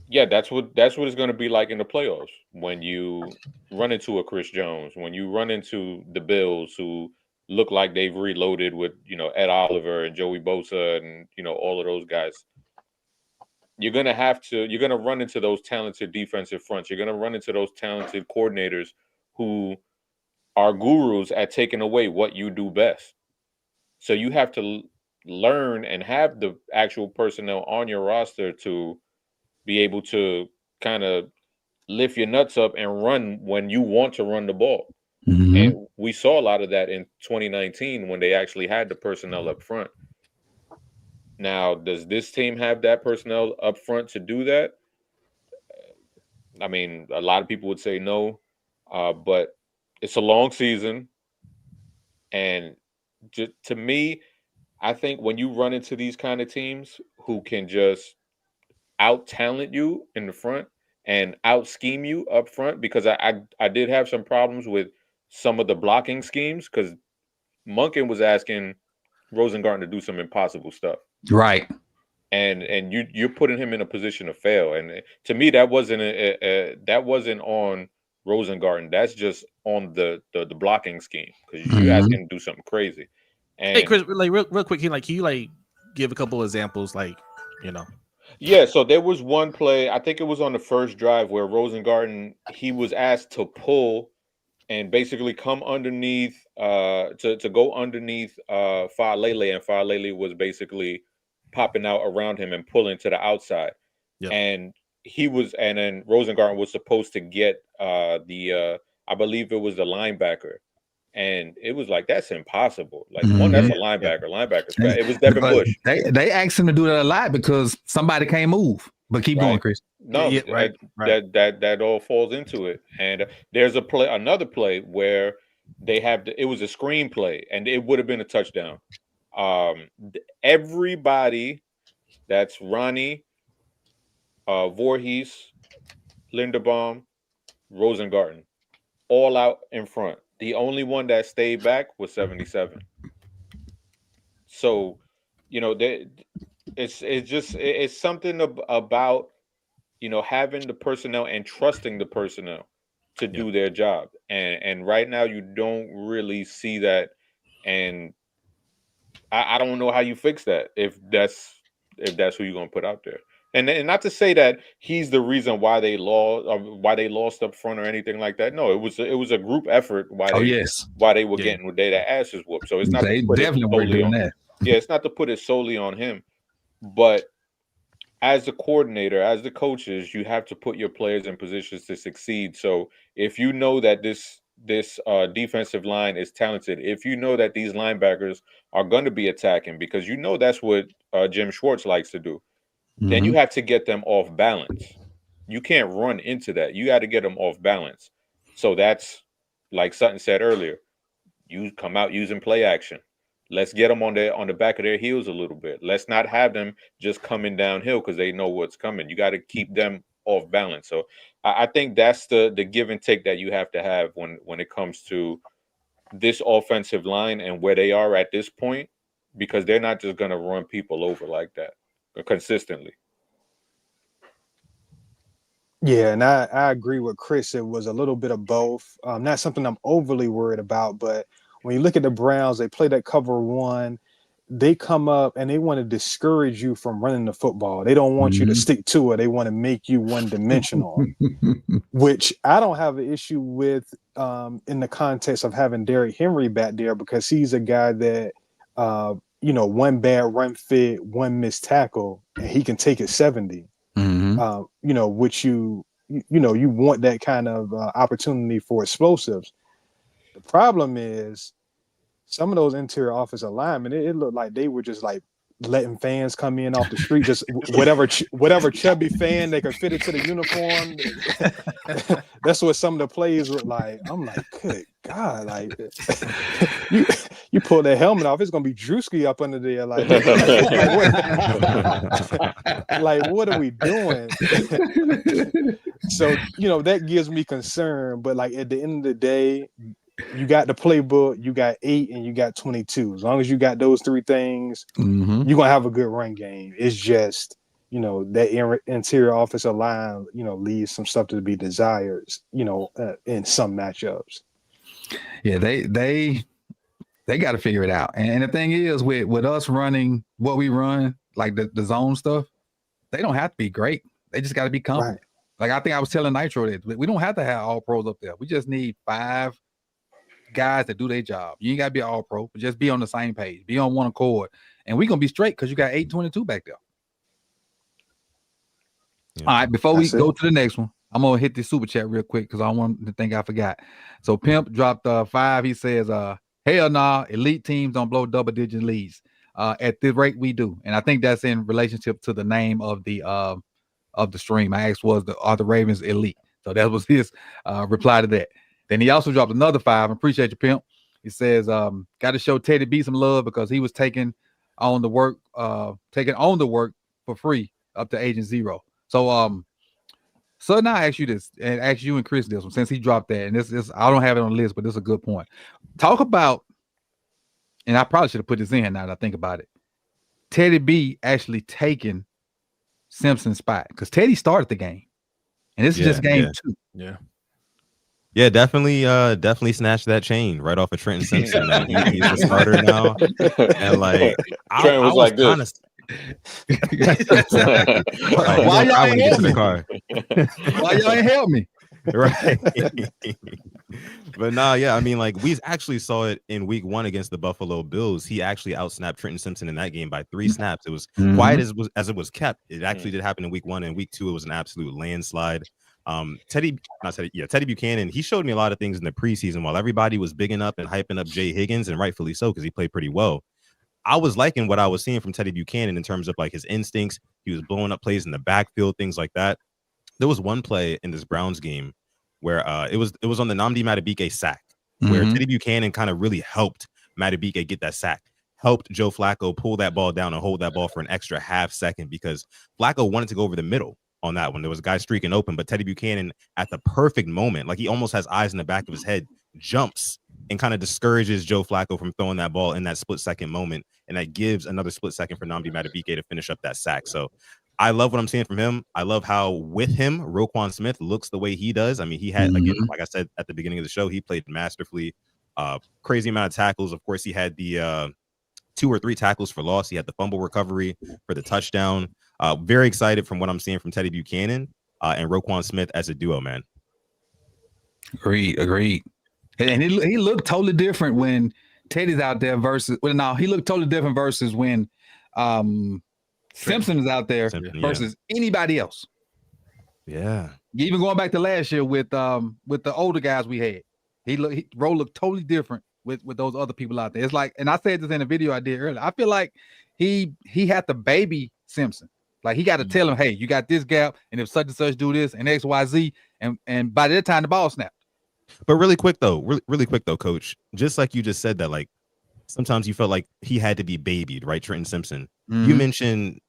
yeah, that's what it's going to be like in the playoffs when you run into a Chris Jones, when you run into the Bills, who look like they've reloaded with Ed Oliver and Joey Bosa and all of those guys. You're going to run into those talented defensive fronts. You're going to run into those talented coordinators who are gurus at taking away what you do best. So you have to learn and have the actual personnel on your roster to be able to kind of lift your nuts up and run when you want to run the ball. Mm-hmm. And we saw a lot of that in 2019 when they actually had the personnel up front. Now, does this team have that personnel up front to do that? I mean, a lot of people would say no, but it's a long season. And just, to me, I think when you run into these kind of teams who can just out-talent you in the front and out-scheme you up front, because I did have some problems with some of the blocking schemes, because Monken was asking Rosengarten to do some impossible stuff. Right. And you're putting him in a position to fail. And to me, that wasn't on Rosengarten. That's just on the blocking scheme, because you asked him to do something crazy. And hey, Chris, like real quick, can you give a couple examples, Yeah, so there was one play, I think it was on the first drive, where Rosengarten, he was asked to pull and basically come underneath, to go underneath Faalele, and Faalele was basically popping out around him and pulling to the outside. Yep. And then Rosengarten was supposed to get I believe it was the linebacker. And it was like, that's impossible. Like, one, that's a linebacker. Linebacker's bad. It was Devin Bush. They asked him to do that a lot because somebody can't move. But keep going, Chris. No, Yeah, right. That all falls into it. And there's another play where it was a screen play, and it would have been a touchdown. Everybody, that's Ronnie, Voorhees, Linderbaum, Rosengarten, all out in front. The only one that stayed back was 77. So, it's something about having the personnel and trusting the personnel to do their job. And right now you don't really see that, and I don't know how you fix that if that's who you're gonna put out there. And not to say that he's the reason why they lost up front or anything like that. No, it was a group effort why they were getting their asses whooped. So it's not they definitely weren't doing that. Yeah, it's not to put it solely on him, but as the coordinator, as the coaches, you have to put your players in positions to succeed. So if you know that this defensive line is talented, if you know that these linebackers are going to be attacking, because that's what Jim Schwartz likes to do, then you have to get them off balance. You can't run into that. You got to get them off balance. So that's like Sutton said earlier. You come out using play action. Let's get them on the back of their heels a little bit. Let's not have them just coming downhill because they know what's coming. You got to keep them off balance. So I think that's the give and take that you have to have when it comes to this offensive line and where they are at this point, because they're not just going to run people over like that consistently. Yeah, and I agree with Chris. It was a little bit of both. Not something I'm overly worried about, but when you look at the Browns, they play that cover one. They come up and they want to discourage you from running the football. They don't want you to stick to it. They want to make you one-dimensional, which I don't have an issue with in the context of having Derrick Henry back there, because he's a guy that, one bad run fit, one missed tackle, and he can take it 70. Which you want that kind of opportunity for explosives. The problem is some of those interior offensive linemen, it looked like they were just like letting fans come in off the street, just whatever chubby fan they could fit into the uniform. That's what some of the plays look like. I'm like, good God, like you pull that helmet off, it's gonna be Drewski up under there. Like what are we doing? So that gives me concern. But like at the end of the day, you got the playbook, you got 8 and you got 22. As long as you got those three things, you're gonna have a good run game. It's just that interior offensive line leaves some stuff to be desired in some matchups. Yeah, they got to figure it out. And the thing is, with us running what we run, like the zone stuff, they don't have to be great. They just got to be competent. Right. Like I think I was telling Nitro that we don't have to have all pros up there. We just need 5 guys that do their job. You ain't got to be all pro, but just be on the same page, be on one accord, and we're gonna be straight because you got 822 back there. Yeah. All right, before we go to the next one, I'm gonna hit the super chat real quick because I don't want to think I forgot. So Pimp dropped 5. He says, hell nah, elite teams don't blow double-digit leads. At the rate we do, and I think that's in relationship to the name of the stream. I asked, are the Ravens elite? So that was his reply to that. Then he also dropped another 5. Appreciate you, Pimp. He says, got to show Teddy B some love because he was taking on the work for free up to Agent Zero. So so now I ask you this, and ask you and Chris this one, since he dropped that, and this I don't have it on the list, but this is a good point. Talk about, and I probably should have put this in now that I think about it, Teddy B actually taking Simpson's spot, because Teddy started the game, and this is just game 2. Yeah, definitely snatched that chain right off of Trenton Simpson. Man. He's the starter now, and like Trent was like this. Why y'all ain't help me? Why y'all ain't help me? Right. But I mean, like we actually saw it in week 1 against the Buffalo Bills. He actually outsnapped Trenton Simpson in that game by 3 snaps. It was quiet as it was kept. It actually did happen in week 1, and week 2 it was an absolute landslide. Teddy Buchanan, he showed me a lot of things in the preseason while everybody was bigging up and hyping up Jay Higgins, and rightfully so because he played pretty well. I was liking what I was seeing from Teddy Buchanan in terms of like his instincts. He was blowing up plays in the backfield, things like that. There was one play in this Browns game where it was on the Nnamdi Madubuike sack, where Teddy Buchanan kind of really helped Madubuike get that sack, helped Joe Flacco pull that ball down and hold that ball for an extra half second, because Flacco wanted to go over the middle on that one. There was a guy streaking open, but Teddy Buchanan at the perfect moment, like he almost has eyes in the back of his head, jumps and kind of discourages Joe Flacco from throwing that ball in that split-second moment, and that gives another split second for Nnamdi Madubuike to finish up that sack. So I love what I'm seeing from him. I love how with him, Roquan Smith looks the way he does. I mean, he had, again, like I said at the beginning of the show, he played masterfully. Crazy amount of tackles. Of course, he had the 2 or 3 tackles for loss. He had the fumble recovery for the touchdown. Very excited from what I'm seeing from Teddy Buchanan and Roquan Smith as a duo, man. Agreed. And he looked totally different when Teddy's out there versus. Well, no, he looked totally different versus when Simpson is out there versus anybody else. Yeah. Even going back to last year with the older guys we had, Rowe looked totally different with those other people out there. It's like, and I said this in a video I did earlier. I feel like he had to baby Simpson. Like he got to tell him, hey, you got this gap, and if such and such do this and X, Y, Z, and by that time the ball snapped. But really quick though, Coach, just like you just said that, like sometimes you felt like he had to be babied, right? Trenton Simpson. You mentioned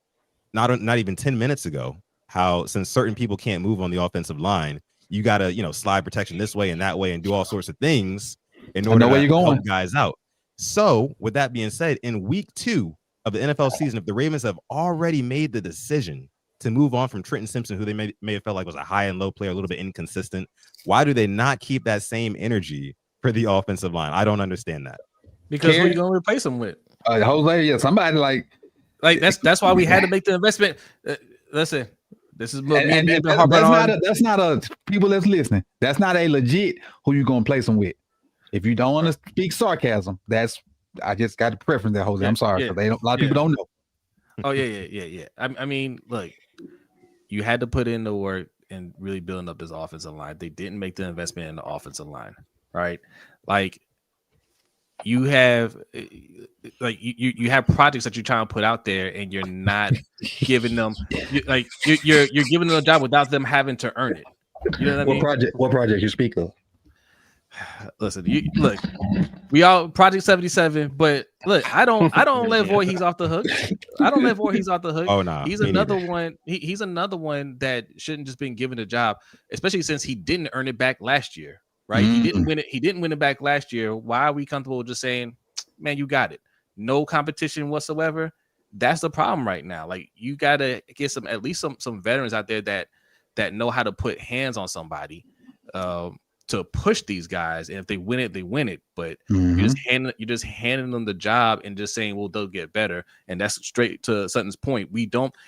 not even 10 minutes ago how since certain people can't move on the offensive line, you got to, slide protection this way and that way and do all sorts of things in order to help guys out. So with that being said, in week 2 of the NFL season, if the Ravens have already made the decision to move on from Trenton Simpson, who they may have felt like was a high and low player, a little bit inconsistent, why do they not keep that same energy for the offensive line? I don't understand that. Because who are you going to replace him with? Jose, yeah, somebody like that's why we had to make the investment. Listen, this is that's not a people that's listening. That's not a legit who you going to place them with. If you don't want to speak sarcasm, I just got a preference there, Jose. I'm sorry, because a lot of people don't know. Oh yeah. I mean, look, you had to put in the work and really building up this offensive line. They didn't make the investment in the offensive line, right? Like you have, you have projects that you're trying to put out there, and you're not giving them, you're giving them a job without them having to earn it. You know what I mean? What project you speak of? Listen, look, we all Project 77, but look, I don't let Voorhees off the hook. I don't let Voorhees off the hook. Oh no, he's another one. He's another one that shouldn't just been given a job, especially since he didn't earn it back last year, right? He didn't win it. He didn't win it back last year. Why are we comfortable just saying, man, you got it? No competition whatsoever. That's the problem right now. Like you gotta get at least some veterans out there that know how to put hands on somebody. To push these guys, and if they win it, they win it. But you're just handing them the job and just saying, well, they'll get better. And that's straight to Sutton's point.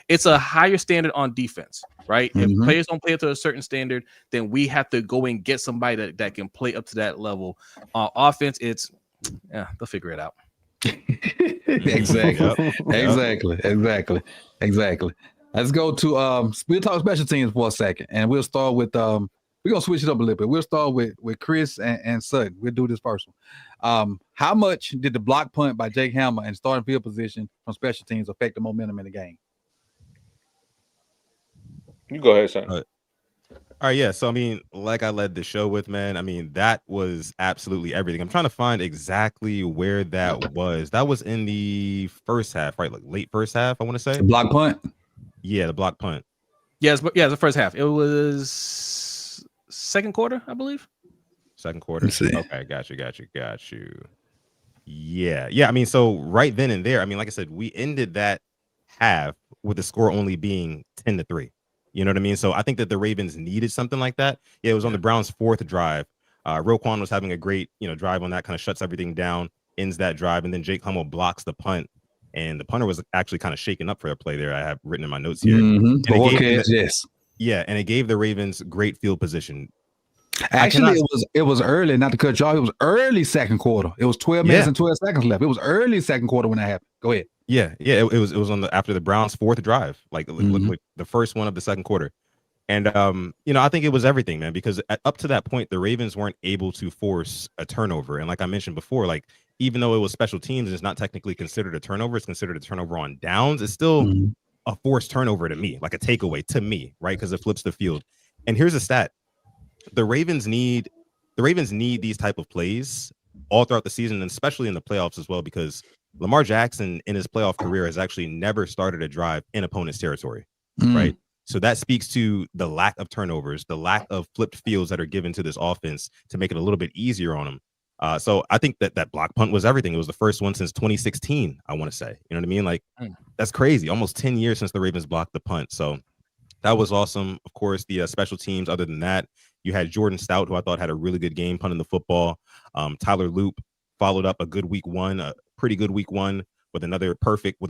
It's a higher standard on defense, right? If players don't play up to a certain standard, then we have to go and get somebody that can play up to that level. On offense, they'll figure it out. Exactly. Let's go to we'll talk special teams for a second, and we'll start with we're gonna switch it up a little bit. We'll start with Chris and Sutton. We'll do this first one. How much did the block punt by Jake Hammer and starting field position from special teams affect the momentum in the game? You go ahead, Sutton. All right, yeah. So I mean, like I led the show with, man. I mean, that was absolutely everything. I'm trying to find exactly where that was. That was in the first half, right? Like late first half, I want to say. The block punt. Yeah, the block punt. Yes, but the first half. It was second quarter, I believe. Second quarter. Okay, got you. Yeah. I mean, so right then and there, I mean, like I said, we ended that half with the score only being 10-3. You know what I mean? So I think that the Ravens needed something like that. Yeah, it was on the Browns' 4th drive. Roquan was having a great, drive on that, kind of shuts everything down, ends that drive, and then Jake Hummel blocks the punt. And the punter was actually kind of shaken up for a play there. I have written in my notes here. Yes. Yeah, and it gave the Ravens great field position. Actually, it was early, not to cut you off. It was early second quarter. It was 12 minutes and 12 seconds left. It was early second quarter when that happened. Go ahead. Yeah. It was on after the Browns' 4th drive, like the first one of the second quarter. And I think it was everything, man, because up to that point, the Ravens weren't able to force a turnover. And like I mentioned before, like even though it was special teams, it's not technically considered a turnover. It's considered a turnover on downs. It's still a forced turnover to me, like a takeaway to me, right? Because it flips the field. And here's a stat: the Ravens need these type of plays all throughout the season, and especially in the playoffs as well, because Lamar Jackson in his playoff career has actually never started a drive in opponent's territory, right? So that speaks to the lack of turnovers, the lack of flipped fields that are given to this offense to make it a little bit easier on them. So I think that block punt was everything. It was the first one since 2016, I want to say. You know what I mean? Like, that's crazy. Almost 10 years since the Ravens blocked the punt. So that was awesome. Of course, the special teams. Other than that, you had Jordan Stout, who I thought had a really good game punting the football. Tyler Loop followed up a good week one, a pretty good week one, with a perfect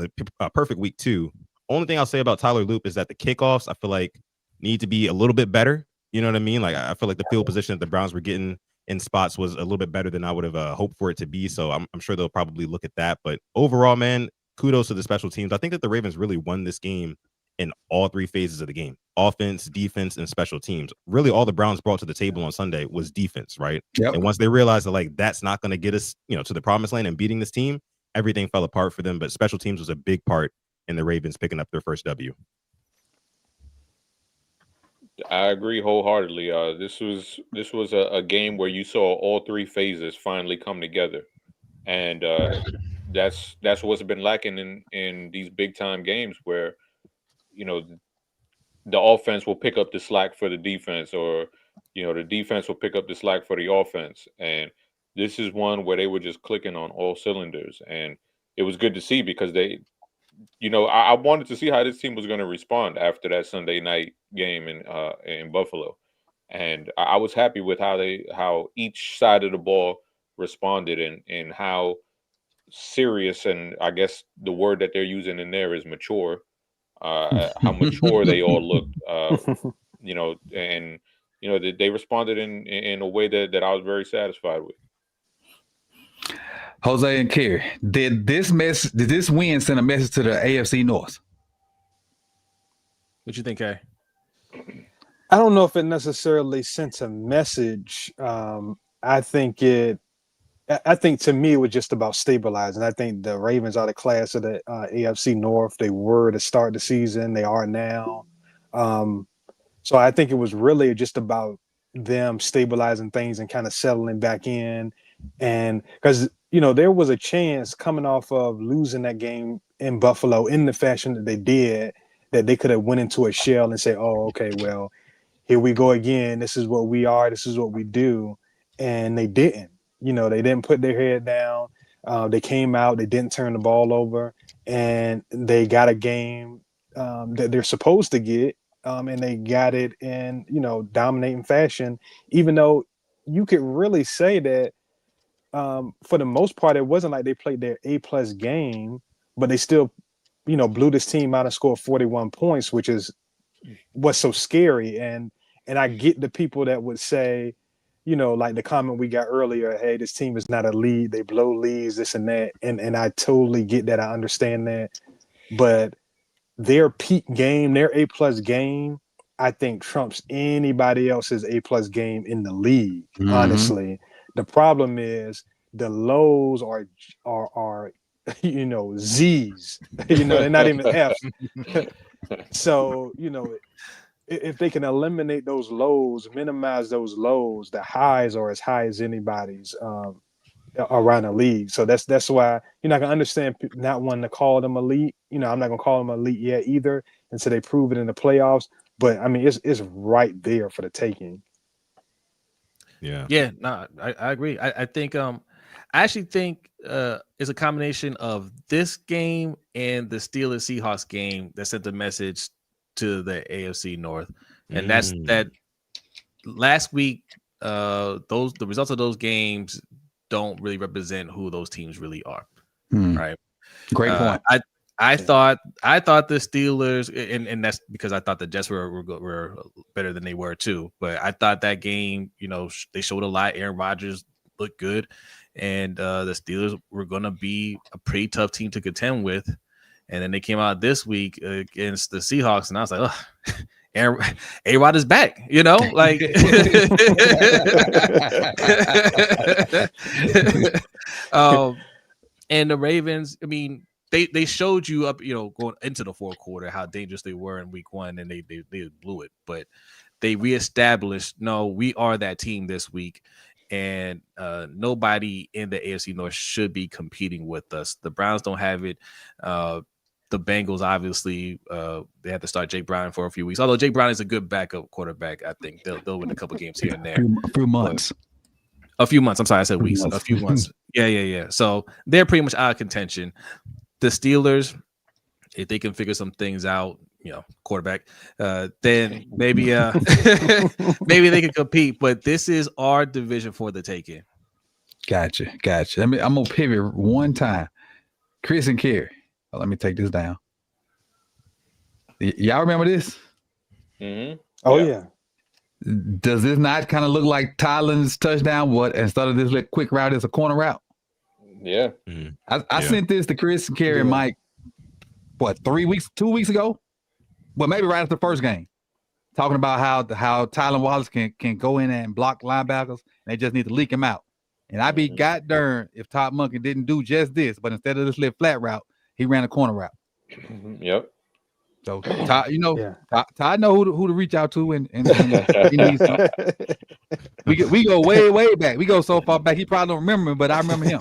week two. Only thing I'll say about Tyler Loop is that the kickoffs, I feel like, need to be a little bit better. You know what I mean? Like, I feel like the field position that the Browns were getting in spots was a little bit better than I would have hoped for it to be. So I'm sure they'll probably look at that. But overall, man, kudos to the special teams. I think that the Ravens really won this game in all three phases of the game: offense, defense, and special teams. Really, all the Browns brought to the table on Sunday was defense, right? Yep. And once they realized that, like, that's not going to get us, to the promised land and beating this team, everything fell apart for them. But special teams was a big part in the Ravens picking up their first W. I agree wholeheartedly. This was a game where you saw all three phases finally come together, and that's what's been lacking in these big time games where, the offense will pick up the slack for the defense, or the defense will pick up the slack for the offense. And this is one where they were just clicking on all cylinders, and it was good to see because they. I wanted to see how this team was going to respond after that Sunday night game in Buffalo, and I was happy with how each side of the ball responded, and how serious, and I guess the word that they're using in there is mature. How mature they all looked, and they responded in a way that I was very satisfied with. Jose and Kerry, did this win send a message to the AFC North? What you think, Kay? I don't know if it necessarily sent a message. I think to me it was just about stabilizing. I think the Ravens are the class of the AFC North. They were to start the season. They are now. So I think it was really just about them stabilizing things and kind of settling back in. And because there was a chance coming off of losing that game in Buffalo in the fashion that they did, that they could have went into a shell and say, oh, okay, well, here we go again. This is what we are. This is what we do. And they didn't. They didn't put their head down. They came out. They didn't turn the ball over. And they got a game that they're supposed to get. And they got it in, dominating fashion, even though you could really say that for the most part, it wasn't like they played their A+ game, but they still, blew this team out and scored 41 points, which is what's so scary. And I get the people that would say, like the comment we got earlier, hey, this team is not a lead. They blow leads, this and that. And I totally get that. I understand that. But their peak game, their A+ game, I think trumps anybody else's A+ game in the league, honestly. The problem is the lows are Z's. They're not even F's. So, if they can eliminate those lows, minimize those lows, the highs are as high as anybody's around the league. So that's why you're not gonna understand not wanting to call them elite. I'm not gonna call them elite yet either until they prove it in the playoffs. But I mean, it's right there for the taking. Yeah, no, I agree. I think I actually think it's a combination of this game and the Steelers Seahawks game that sent the message to the AFC North, and that's that last week. The results of those games don't really represent who those teams really are, right? Great point. I thought the Steelers, and that's because I thought the Jets were better than they were too. But I thought that game, they showed a lot. Aaron Rodgers looked good, and the Steelers were going to be a pretty tough team to contend with. And then they came out this week against the Seahawks, and I was like, oh, A-Rod is back, like. And the Ravens, I mean, they showed you up, going into the fourth quarter how dangerous they were in week one, and they blew it. But they reestablished, no, we are that team this week, and nobody in the AFC North should be competing with us. The Browns don't have it. the Bengals obviously they had to start Jake Browning for a few weeks. Although Jake Browning is a good backup quarterback, I think they'll win a couple games here and there. A few months. A few months. I'm sorry, I said Few weeks. months. A few months. Yeah. So they're pretty much out of contention. The Steelers, if they can figure some things out, quarterback, then maybe maybe they can compete. But this is our division for the taking. Gotcha. I'm gonna pivot one time. Chris and Kerry. Let me take this down. Y'all remember this? Mm-hmm. Oh Yeah. yeah. Does this not kind of look like Tylen's touchdown? What instead of this little quick route, it's a corner route? Yeah. I sent this to Chris and Kerry and Yeah. Mike. What 2 weeks ago? Well, maybe right after the first game, talking about how Tylen Wallace can go in and block linebackers. And they just need to leak him out. And I'd be god darn if Todd Monken didn't do just this, but instead of this little flat route, he ran a corner route. Yep. So Todd, Yeah. Todd know who to reach out to, and he needs to. We go way back. We go so far back he probably don't remember me, but I remember him.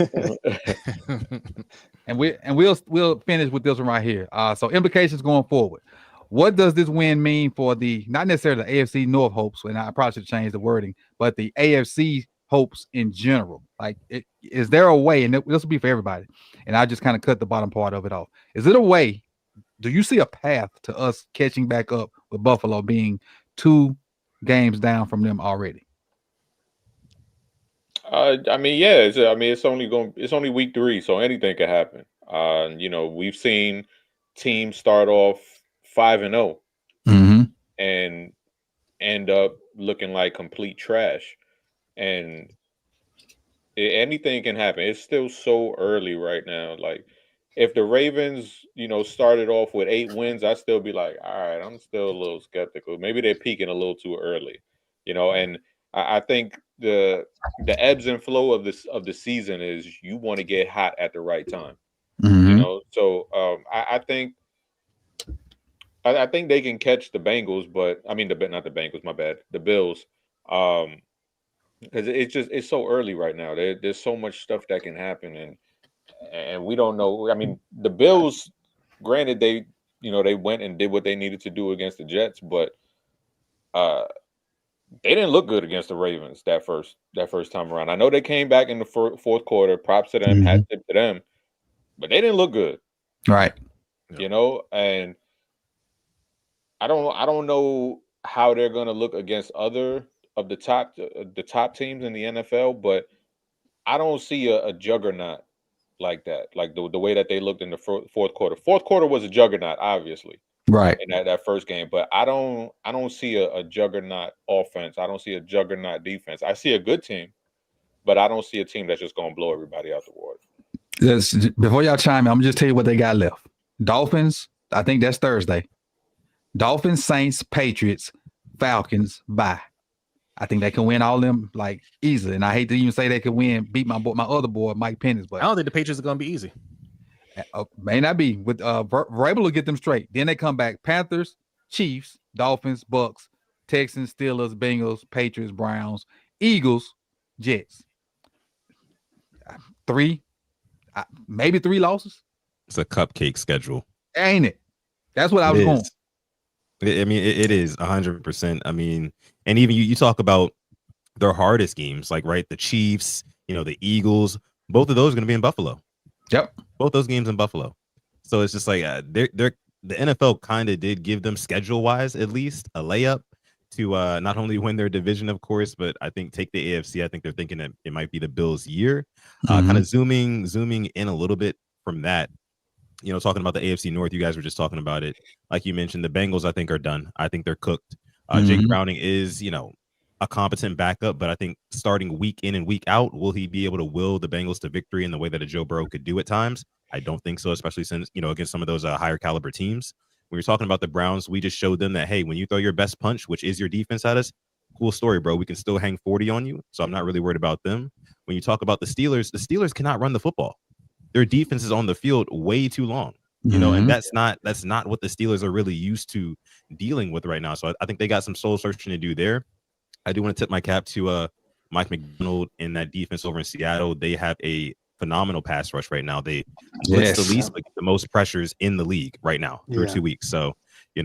And we'll finish with this one right here. So implications going forward. What does this win mean for the not necessarily the AFC North hopes, and I probably should change the wording, but the AFC hopes in general? Like, is there a way, and this will be for everybody, and I just kind of cut the bottom part of it off. Is it a way? Do you see a path to us catching back up with Buffalo being 2 games down from them already? I mean, yeah. It's only week 3, so anything can happen. We've seen teams start off 5-0 Mm-hmm. and end up looking like complete trash, and anything can happen. It's still so early right now. Like, if the Ravens, started off with 8 wins, I'd still be like, all right, I'm still a little skeptical. Maybe they're peaking a little too early, and I think the ebbs and flow of the season is you want to get hot at the right time. Mm-hmm. So I think they can catch the Bengals, but I mean not the Bengals, my bad, the Bills, because it's so early right now. There's so much stuff that can happen, and we don't know. I mean, the Bills, granted, they went and did what they needed to do against the Jets, but they didn't look good against the Ravens that first time around. I know they came back in the fourth quarter. Props to them, Mm-hmm. hat tip to them, but they didn't look good. Right. And I don't know how they're going to look against other of the top teams in the NFL, but I don't see a juggernaut like that, like the way that they looked in the fourth quarter. Fourth quarter was a juggernaut, obviously, Right. in that first game, but I don't see a juggernaut offense. I don't see a juggernaut defense. I see a good team, but I don't see a team that's just going to blow everybody out the water. Before y'all chime in, I'm just tell you what they got left. Dolphins, I think that's Thursday. Dolphins, Saints, Patriots, Falcons, bye. I think they can win all them like easily. And I hate to even say they can beat my other boy, Mike Pennis, but I don't think the Patriots are going to be easy. May not be. With we're able to get them straight. Then they come back: Panthers, Chiefs, Dolphins, Bucks, Texans, Steelers, Bengals, Patriots, Browns, Eagles, Jets. 3, maybe 3 losses. It's a cupcake schedule, Ain't it? That's what I was going. I mean, it is 100%. I mean, and even you talk about their hardest games, like the Chiefs, the Eagles. Both of those are going to be in Buffalo. Yep. Both those games in Buffalo. So it's just like the NFL kind of did give them schedule wise at least a layup to not only win their division, of course, but I think take the AFC. I think they're thinking that it might be the Bills' year. Kind of zooming in a little bit from that. Talking about the AFC North, you guys were just talking about it. Like you mentioned, the Bengals, I think, are done. I think they're cooked. Jake Browning is, a competent backup, but I think starting week in and week out, will he be able to will the Bengals to victory in the way that a Joe Burrow could do at times? I don't think so, especially since, against some of those higher caliber teams. When you're talking about the Browns, we just showed them that, hey, when you throw your best punch, which is your defense at us, cool story, bro. We can still hang 40 on you. So I'm not really worried about them. When you talk about the Steelers cannot run the football. Their defense is on the field way too long, and that's not what the Steelers are really used to dealing with right now. So I think they got some soul searching to do there. I do want to tip my cap to Mike McDonald in that defense over in Seattle. They have a phenomenal pass rush right now. They blitz the Yes. least, but get the most pressures in the league right now through Yeah. 2 weeks. So,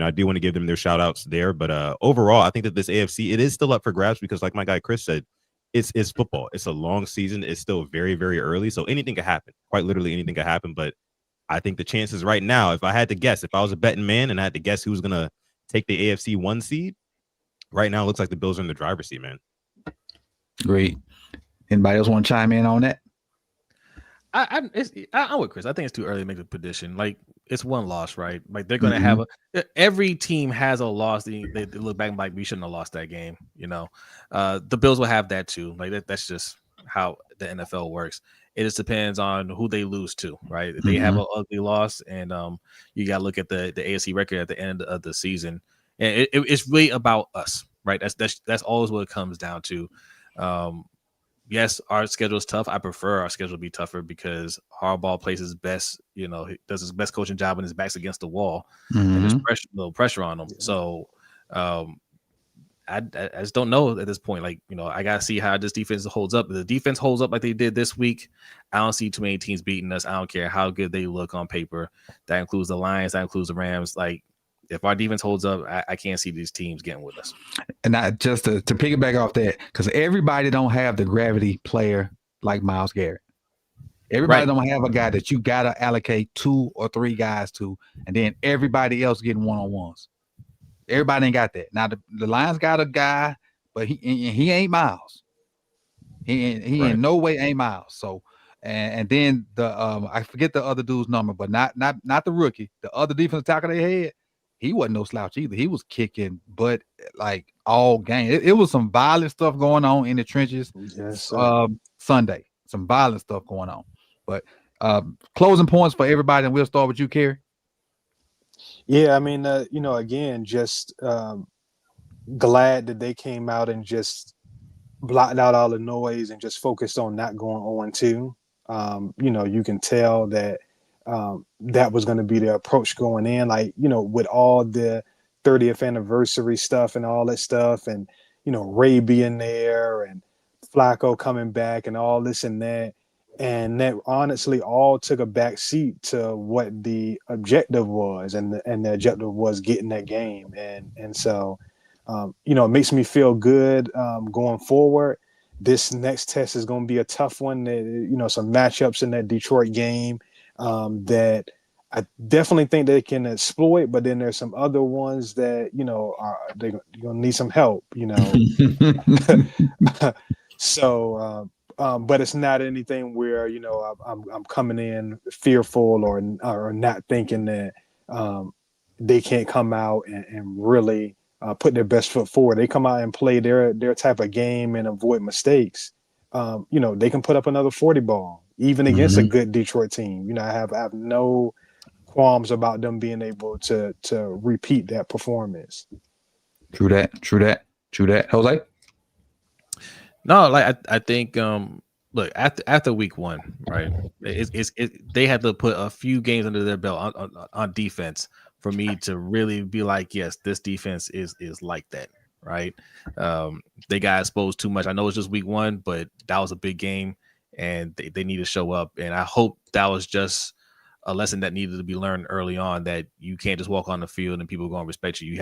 I do want to give them their shout outs there. But overall, I think that this AFC, it is still up for grabs because, like my guy Chris said, it's football. It's a long season. It's still very, very early. So anything could happen. Quite literally anything could happen. But I think the chances right now, if I had to guess, if I was a betting man and I had to guess who's going to take the AFC 1 seed, right now it looks like the Bills are in the driver's seat, man. Great. Anybody else want to chime in on that? I'm with Chris. I think it's too early to make a prediction. Like, it's one loss, right? Like, they're going to have every team has a loss. They look back and like, we shouldn't have lost that game. The Bills will have that too. Like, that's just how the NFL works. It just depends on who they lose to, right? If they have an ugly loss, and you got to look at the AFC record at the end of the season, and it's really about us, right? That's always what it comes down to. Yes, our schedule is tough. I prefer our schedule to be tougher because Harbaugh plays his best. He does his best coaching job when his back's against the wall, and there's little pressure on him. So, I just don't know at this point. Like, I gotta see how this defense holds up. If the defense holds up like they did this week, I don't see too many teams beating us. I don't care how good they look on paper. That includes the Lions. That includes the Rams. Like, if our defense holds up, I can't see these teams getting with us. And not just to piggyback off that, because everybody don't have the gravity player like Myles Garrett. Everybody don't have a guy that you gotta allocate 2 or 3 guys to, and then everybody else getting one-on-ones. Everybody ain't got that. Now the Lions got a guy, but he ain't Myles. He in no way ain't Myles. So and then the I forget the other dude's number, but not the rookie. The other defensive tackle they had, he wasn't no slouch either. He was kicking butt like all game. It was some violent stuff going on in the trenches. Yes, Sunday, some violent stuff going on. But closing points for everybody, and we'll start with you, Kerry. Yeah, I mean, again, just glad that they came out and just blocked out all the noise and just focused on not going 0-2. You can tell that that was going to be their approach going in, like, with all the 30th anniversary stuff and all that stuff, and Ray being there and Flacco coming back and all this and that. And that honestly all took a back seat to what the objective was, and the objective was getting that game. And so, it makes me feel good going forward. This next test is going to be a tough one. Some matchups in that Detroit game that I definitely think they can exploit, but then there's some other ones that, they're going to need some help, So, but it's not anything where I'm coming in fearful or not thinking that they can't come out and really put their best foot forward. They come out and play their type of game and avoid mistakes. They can put up another 40 ball even against a good Detroit team. I have no qualms about them being able to repeat that performance. True that. Jose? No, like I think look, after week 1, right? They had to put a few games under their belt on defense for me to really be like, yes, this defense is like that, right? They got exposed too much. I know it's just week 1, but that was a big game, and they need to show up. And I hope that was just a lesson that needed to be learned early on, that you can't just walk on the field and people are going to respect you. You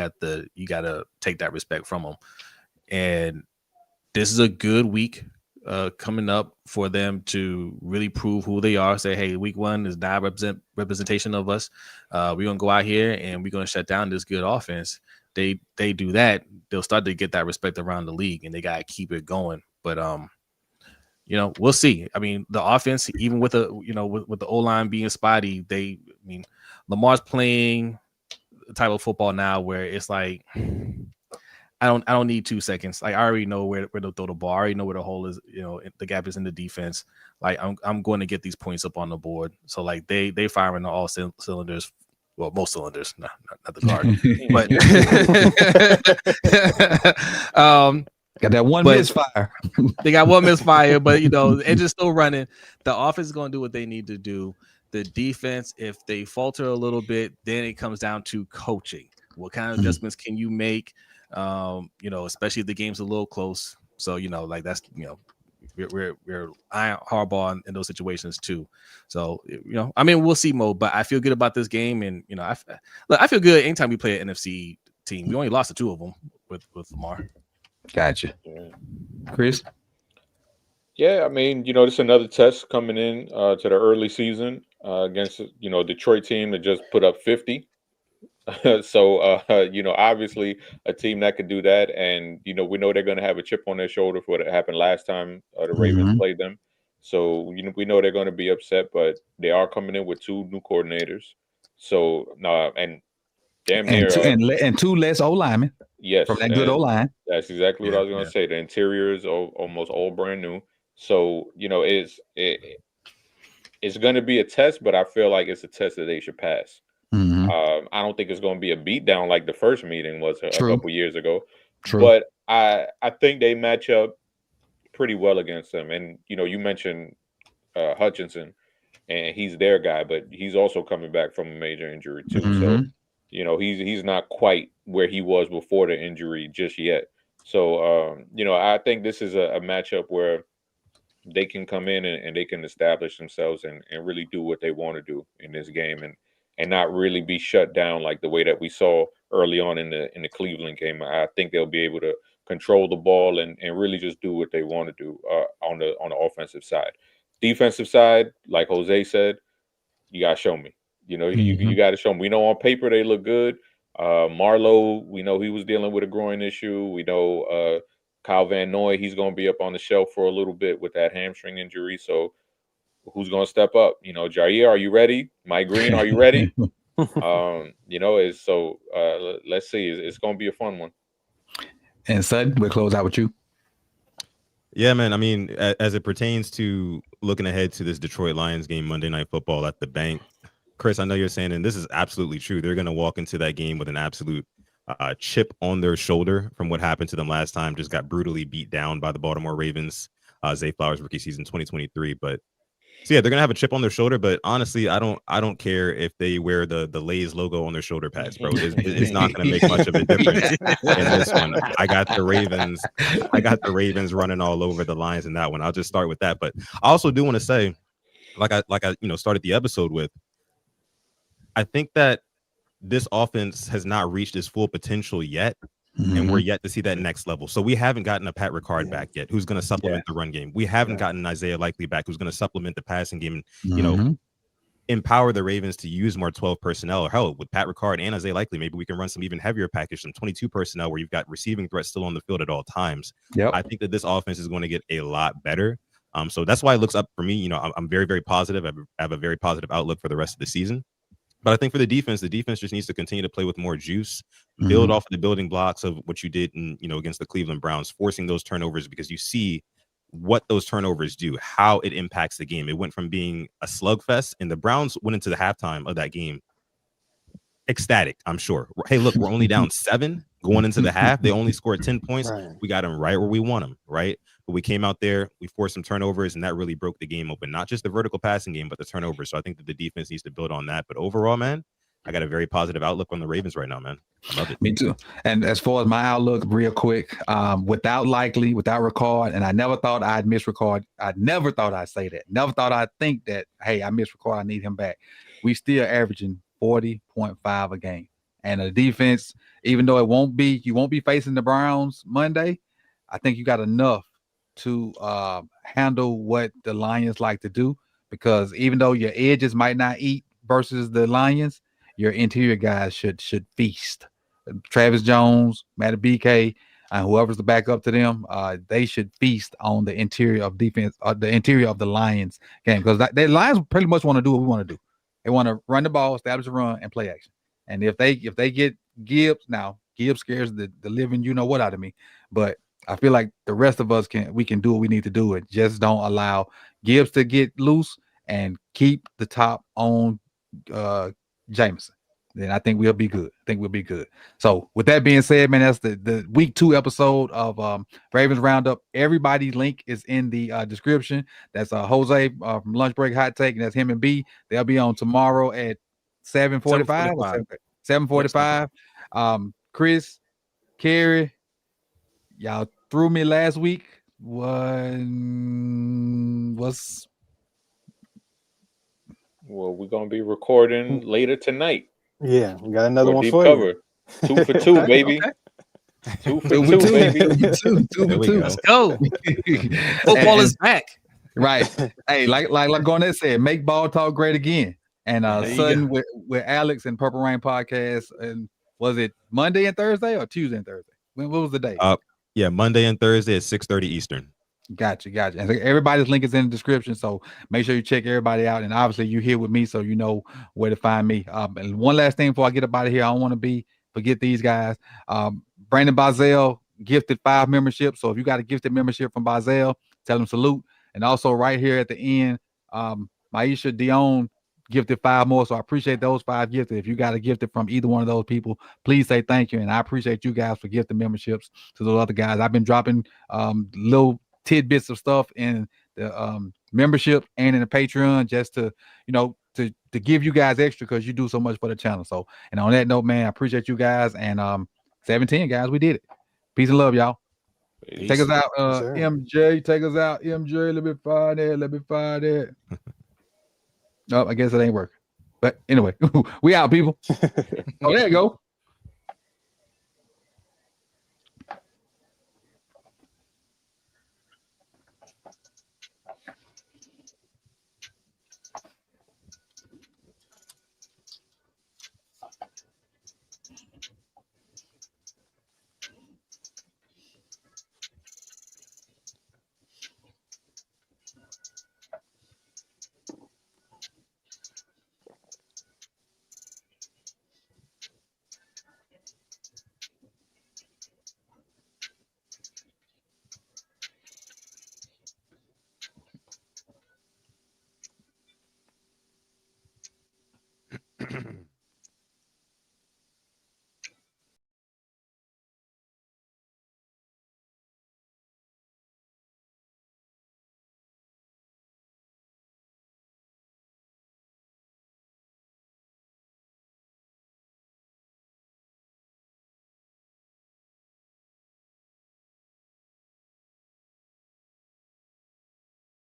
got to take that respect from them. And this is a good week coming up for them to really prove who they are. Say, hey, week 1 is not representation of us. We're going to go out here and we're going to shut down this good offense. They do that, they'll start to get that respect around the league, and they got to keep it going. But we'll see. I mean, the offense, even with with the O-line being spotty, Lamar's playing the type of football now where it's like, I don't need 2 seconds. Like, I already know where to throw the ball. I already know where the hole is. The gap is in the defense. Like, I'm going to get these points up on the board. So like they firing on all cylinders. Well, most cylinders, not the guard, but got that one misfire. They got one misfire, but engine's still running. The offense is going to do what they need to do. The defense, if they falter a little bit, then it comes down to coaching. What kind of adjustments can you make? Especially if the game's a little close. So, that's, we're eyeing Harbaugh in those situations too. So I mean, we'll see, Mo. But I feel good about this game, and I feel good anytime we play an NFC team. We only lost to 2 of them with Lamar. Gotcha, Yeah. Chris. Yeah, I mean, this is another test coming in to the early season against Detroit team that just put up 50. So obviously a team that could do that, and we know they're going to have a chip on their shoulder for what happened last time the Ravens Mhm. played them. So we know they're going to be upset, but they are coming in with 2 new coordinators. So and damn And near and 2 less O linemen yes, from that good O and line. that's exactly what I was going to say. The interior is almost all brand new. So it's going to be a test, but I feel like it's a test that they should pass. Mhm. I don't think it's going to be a beatdown like the first meeting was a True. couple years ago. True. But I think they match up pretty well against them. And you mentioned Hutchinson, and he's their guy, but he's also coming back from a major injury too. So Mhm. he's not quite where he was before the injury just yet. So I think this is a matchup where they can come in and they can establish themselves and really do what they want to do in this game and not really be shut down like the way that we saw early on in the Cleveland game. I think they'll be able to control the ball and really just do what they want to do on the offensive side. Defensive side, like Jose said, you gotta show me. You got to show them. We know on paper they look good. Marlowe, we know he was dealing with a groin issue. We know Kyle Van Noy, he's going to be up on the shelf for a little bit with that hamstring injury. So who's going to step up? Jair, are you ready? Mike Green, are you ready? Let's see. It's going to be a fun one. And Sutton, we'll close out with you. Yeah, man. I mean, as it pertains to looking ahead to this Detroit Lions game Monday Night Football at the bank, Chris, I know you're saying, and this is absolutely true, they're going to walk into that game with an absolute chip on their shoulder from what happened to them last time. Just got brutally beat down by the Baltimore Ravens, Zay Flowers rookie season 2023. But so yeah, they're gonna have a chip on their shoulder. But honestly, I don't care if they wear the Lay's logo on their shoulder pads, bro. It's not gonna make much of a difference in this one. I got the Ravens running all over the Lions in that one. I'll just start with that. But I also do want to say, like I started the episode with, I think that this offense has not reached its full potential yet. And we're yet to see that next level. So we haven't gotten a Pat Ricard back yet, who's going to supplement the run game. We haven't gotten Isaiah Likely back, who's going to supplement the passing game and, empower the Ravens to use more 12 personnel. Or hell, with Pat Ricard and Isaiah Likely, maybe we can run some even heavier package, some 22 personnel where you've got receiving threats still on the field at all times. I think that this offense is going to get a lot better. So that's why it looks up for me. I'm very, very positive. I have a very positive outlook for the rest of the season. But I think for the defense just needs to continue to play with more juice, build off of the building blocks of what you did against the Cleveland Browns, forcing those turnovers, because you see what those turnovers do, how it impacts the game. It went from being a slugfest, and the Browns went into the halftime of that game ecstatic, I'm sure. Hey, look, we're only down 7 going into the half. They only scored 10 points. We got them right where we want them, right? But we came out there, we forced some turnovers, and that really broke the game open. Not just the vertical passing game, but the turnovers. So I think that the defense needs to build on that. But overall, man, I got a very positive outlook on the Ravens right now, man. I love it. Me too. And as far as my outlook, real quick, without Likely, without Ricard, and I never thought I'd miss Ricard. I never thought I'd say that. Never thought I'd think that, hey, I miss Ricard, I need him back. We still averaging 40.5 a game. And the defense, even though you won't be facing the Browns Monday, I think you got enough to handle what the Lions like to do, because even though your edges might not eat versus the Lions, your interior guys should feast. Travis Jones, Matt BK, and whoever's the backup to them, they should feast on the interior of defense, the interior of the Lions game, because the Lions pretty much want to do what we want to do. They want to run the ball, establish a run, and play action. And if they get Gibbs, now Gibbs scares the living what out of me, but I feel like the rest of us can do what we need to do. It just don't allow Gibbs to get loose and keep the top on Jameson. Then I think we'll be good. So with that being said, man, that's the week 2 episode of Ravens Roundup. Everybody's link is in the description. That's Jose from Lunch Break Hot Take, and that's him and B. They'll be on tomorrow at 7:45. 7:45. Chris, Kerry, y'all threw me last week. was Well, we're gonna be recording later tonight. Yeah, we got another For one deep for cover. 2 for 2, Okay, baby. okay. 2 for 2, Two for two, baby. two There for we two. go. Let's go. Football is back. right. Hey, like Garnett said, make ball talk great again. And There you Sutton with Alex and Purple Rain podcast. And was it Monday and Thursday or Tuesday and Thursday? What was the day? Yeah, Monday and Thursday at 6:30 Eastern. Gotcha. And everybody's link is in the description, so make sure you check everybody out. And obviously, you're here with me, so you know where to find me. And one last thing before I get up out of here, I don't want to forget these guys. Brandon Bazell gifted 5 memberships, so if you got a gifted membership from Bazell, tell them salute. And also right here at the end, Maisha Dion gifted 5 more, so I appreciate those 5 gifted. If you got a gifted from either one of those people, please say thank you. And I appreciate you guys for gifting memberships to those other guys. I've been dropping little tidbits of stuff in the membership and in the Patreon just to to give you guys extra because you do so much for the channel. So, and on that note, man, I appreciate you guys. And 17 guys, we did it. Peace and love, y'all. Peace. Take us out, Yes, sir. MJ. Take us out, MJ. Let me find it. Oh, I guess it ain't working. But anyway, we out, people. Oh, there you go.